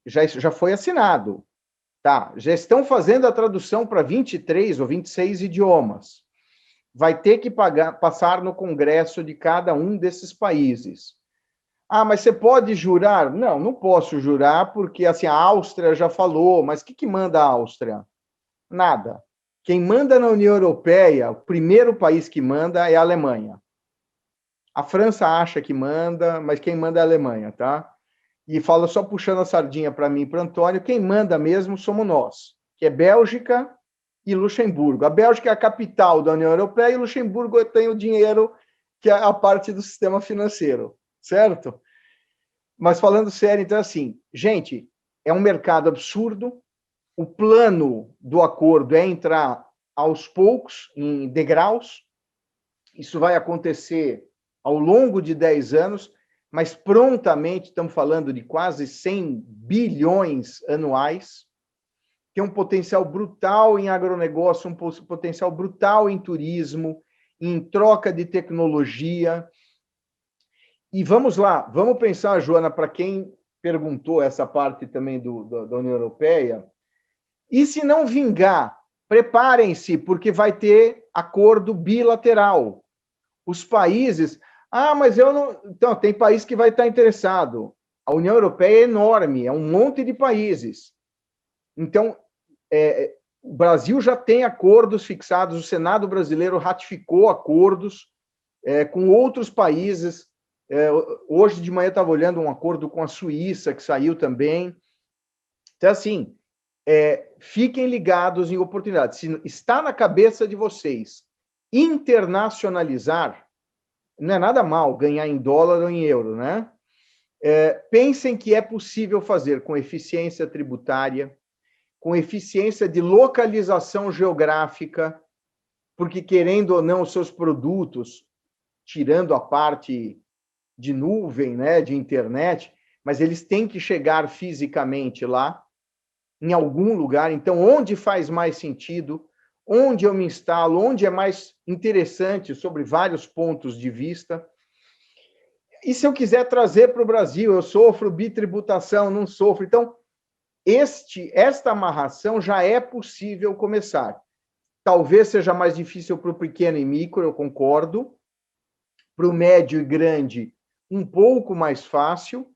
S5: Já foi assinado. Tá, já estão fazendo a tradução para 23 ou 26 idiomas. Vai ter que passar no Congresso de cada um desses países. Ah, mas você pode jurar? Não, não posso jurar, porque assim, a Áustria já falou, mas o que manda a Áustria? Nada. Quem manda na União Europeia, o primeiro país que manda é a Alemanha. A França acha que manda, mas quem manda é a Alemanha, tá? E fala só puxando a sardinha para mim e para o Antônio, quem manda mesmo somos nós, que é Bélgica e Luxemburgo. A Bélgica é a capital da União Europeia e Luxemburgo tem o dinheiro, que é a parte do sistema financeiro, certo? Mas falando sério, então, assim, gente, é um mercado absurdo. O plano do acordo é entrar aos poucos, em degraus. Isso vai acontecer ao longo de 10 anos, mas prontamente estamos falando de quase 100 bilhões anuais. Tem um potencial brutal em agronegócio, um potencial brutal em turismo, em troca de tecnologia. E vamos lá, vamos pensar, Joana, para quem perguntou essa parte também da União Europeia, e se não vingar, preparem-se, porque vai ter acordo bilateral. Os países... Ah, mas eu não... Então, tem país que vai estar interessado. A União Europeia é enorme, é um monte de países. Então, o Brasil já tem acordos fixados, o Senado brasileiro ratificou acordos com outros países. Hoje de manhã eu estava olhando um acordo com a Suíça, que saiu também. Então, assim, fiquem ligados em oportunidades. Se está na cabeça de vocês internacionalizar, não é nada mal ganhar em dólar ou em euro, né? Pensem que é possível fazer com eficiência tributária, com eficiência de localização geográfica, porque, querendo ou não, os seus produtos, tirando a parte de nuvem, né, de internet, mas eles têm que chegar fisicamente lá, em algum lugar. Então, onde faz mais sentido, onde eu me instalo, onde é mais interessante sobre vários pontos de vista. E se eu quiser trazer para o Brasil, eu sofro bitributação, não sofro. Então, esta amarração já é possível começar. Talvez seja mais difícil para o pequeno e micro, eu concordo. Para o médio e grande, um pouco mais fácil.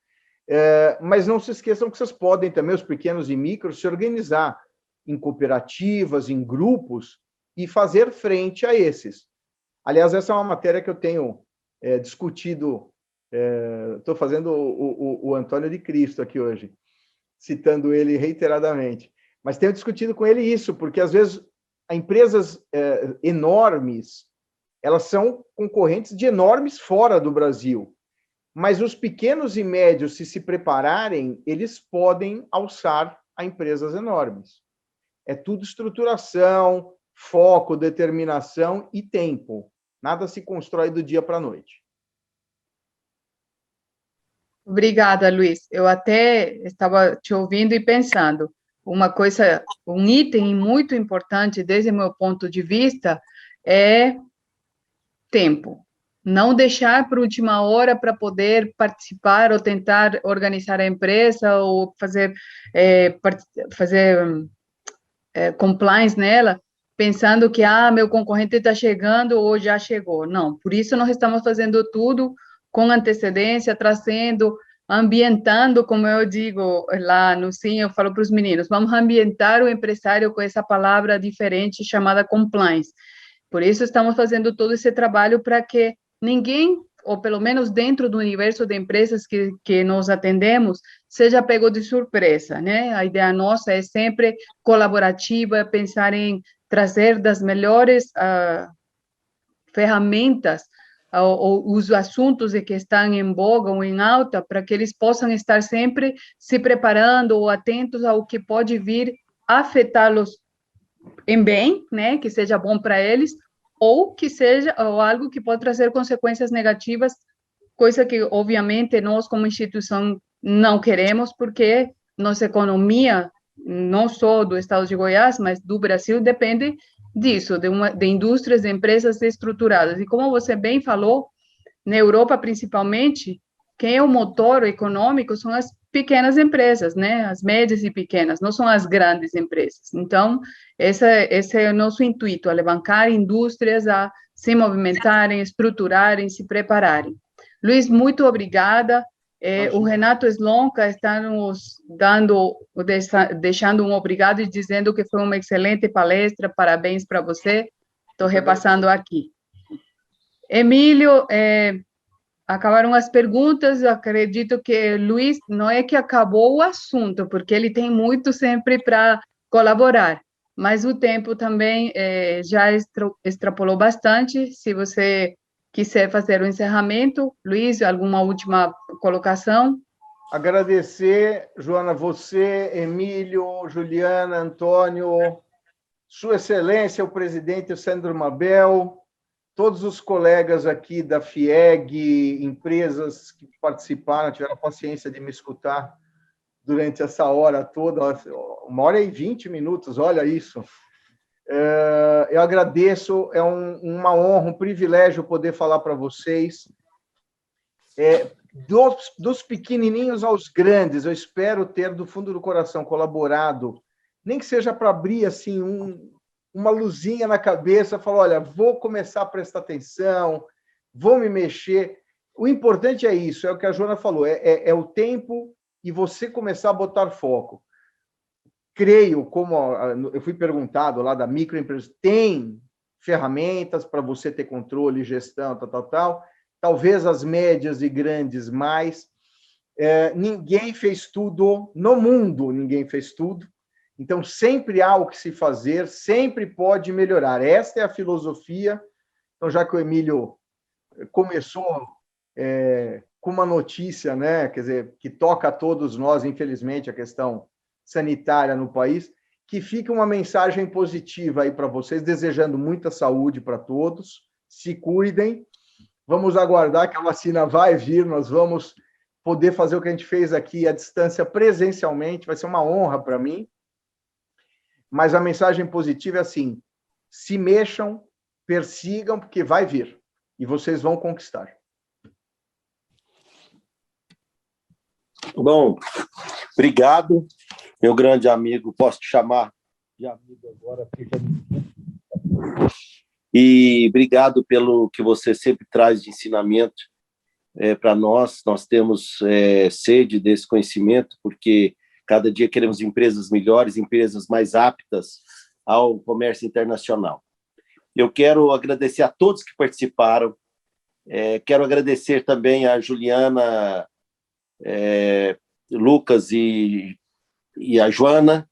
S5: Mas não se esqueçam que vocês podem também, os pequenos e micros, se organizar em cooperativas, em grupos, e fazer frente a esses. Aliás, essa é uma matéria que eu tenho discutido, estou fazendo o Antônio de Cristo aqui hoje, citando ele reiteradamente, mas tenho discutido com ele isso, porque às vezes empresas enormes, elas são concorrentes de enormes fora do Brasil, mas os pequenos e médios, se prepararem, eles podem alçar a empresas enormes. É tudo estruturação, foco, determinação e tempo. Nada se constrói do dia para a noite.
S2: Obrigada, Luiz. Eu até estava te ouvindo e pensando, um item muito importante, desde o meu ponto de vista, é tempo. Não deixar para a última hora para poder participar ou tentar organizar a empresa ou fazer compliance nela, pensando que meu concorrente está chegando ou já chegou. Não, por isso nós estamos fazendo tudo com antecedência, trazendo ambientando, como eu digo lá no Sim, eu falo para os meninos, vamos ambientar o empresário com essa palavra diferente chamada compliance. Por isso estamos fazendo todo esse trabalho para que ninguém, ou pelo menos dentro do universo de empresas que nós atendemos, seja pego de surpresa, né? A ideia nossa é sempre colaborativa, pensar em trazer das melhores ferramentas ou os assuntos que estão em voga ou em alta, para que eles possam estar sempre se preparando ou atentos ao que pode vir afetá-los em bem, né, que seja bom para eles, ou que seja ou algo que pode trazer consequências negativas, coisa que, obviamente, nós, como instituição, não queremos, porque nossa economia, não só do estado de Goiás, mas do Brasil, depende disso, de indústrias, de empresas estruturadas. E como você bem falou, na Europa, principalmente, quem é o motor econômico são as pequenas empresas, né? As médias e pequenas, não são as grandes empresas. Então, esse é o nosso intuito, alavancar indústrias a se movimentarem, estruturarem, se prepararem. Luiz, muito obrigada. O Renato Slonka está nos deixando um obrigado e dizendo que foi uma excelente palestra, parabéns para você. Estou repassando aqui. Emílio, acabaram as perguntas, eu acredito que Luiz, não é que acabou o assunto, porque ele tem muito sempre para colaborar, mas o tempo também já extrapolou bastante. Se você quiser fazer o encerramento, Luiz, alguma última colocação?
S5: Agradecer, Joana, você, Emílio, Juliana, Antônio, Sua Excelência, o presidente Sandro Mabel, todos os colegas aqui da FIEG, empresas que participaram, tiveram a paciência de me escutar durante essa hora toda, 1h20, olha isso. Eu agradeço, é uma honra, um privilégio poder falar para vocês. Dos pequenininhos aos grandes, eu espero ter, do fundo do coração, colaborado, nem que seja para abrir assim, uma luzinha na cabeça, falar, olha, vou começar a prestar atenção, vou me mexer. O importante é isso, é o que a Joana falou, é o tempo e você começar a botar foco. Creio, como eu fui perguntado lá da microempresa, tem ferramentas para você ter controle, gestão, tal. Talvez as médias e grandes mais. Ninguém fez tudo, no mundo ninguém fez tudo. Então, sempre há o que se fazer, sempre pode melhorar. Esta é a filosofia. Então, já que o Emílio começou com uma notícia, né, quer dizer, que toca a todos nós, infelizmente, a questão sanitária no país, que fique uma mensagem positiva aí para vocês, desejando muita saúde para todos, se cuidem, vamos aguardar que a vacina vai vir, nós vamos poder fazer o que a gente fez aqui à distância presencialmente, vai ser uma honra para mim, mas a mensagem positiva é assim, se mexam, persigam, porque vai vir, e vocês vão conquistar.
S3: Bom, obrigado, meu grande amigo, posso te chamar de amigo agora, e obrigado pelo que você sempre traz de ensinamento para nós. Nós temos sede desse conhecimento, porque cada dia queremos empresas melhores, empresas mais aptas ao comércio internacional. Eu quero agradecer a todos que participaram, quero agradecer também a Juliana, Lucas e a Joana,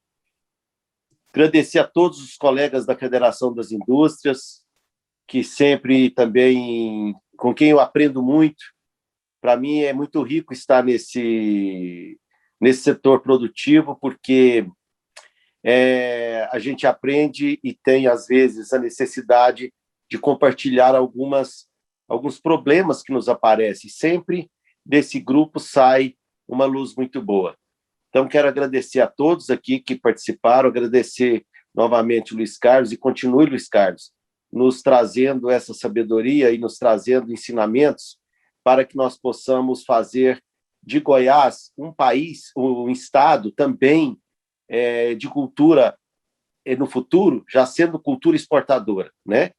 S3: agradecer a todos os colegas da Federação das Indústrias, que sempre também, com quem eu aprendo muito. Para mim é muito rico estar nesse setor produtivo, porque a gente aprende e tem, às vezes, a necessidade de compartilhar alguns problemas que nos aparecem. Sempre desse grupo sai uma luz muito boa. Então, quero agradecer a todos aqui que participaram, agradecer novamente o Luiz Carlos, e continue, Luiz Carlos, nos trazendo essa sabedoria e nos trazendo ensinamentos para que nós possamos fazer de Goiás um país, um estado também de cultura no futuro, já sendo cultura exportadora, né?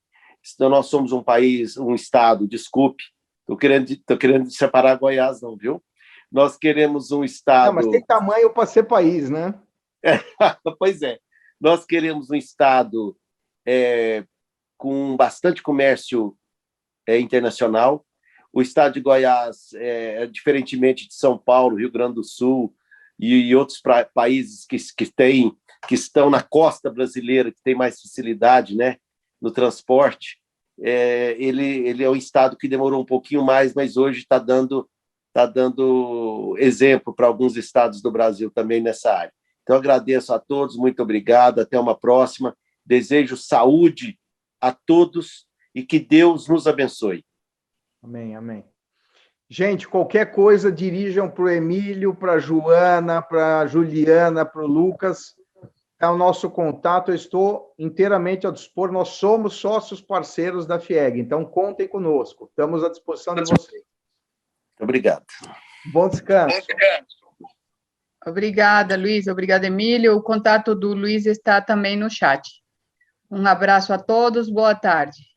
S3: Então, nós somos um país, um estado, desculpe, estou querendo separar Goiás, não, viu? Nós queremos um estado...
S5: Mas tem tamanho para ser país, né?
S3: Pois é. Nós queremos um estado com bastante comércio internacional. O estado de Goiás, diferentemente de São Paulo, Rio Grande do Sul e outros países que estão na costa brasileira, que tem mais facilidade, né, no transporte, ele é um estado que demorou um pouquinho mais, mas hoje está dando exemplo para alguns estados do Brasil também nessa área. Então, agradeço a todos, muito obrigado, até uma próxima. Desejo saúde a todos e que Deus nos abençoe.
S5: Amém, amém. Gente, qualquer coisa, dirijam para o Emílio, para a Joana, para a Juliana, para o Lucas. É o nosso contato, eu estou inteiramente ao dispor. Nós somos sócios parceiros da FIEG, então contem conosco. Estamos à disposição de vocês.
S3: Obrigado.
S5: Bom descanso.
S2: Obrigada, Luiz. Obrigada, Emílio. O contato do Luiz está também no chat. Um abraço a todos. Boa tarde.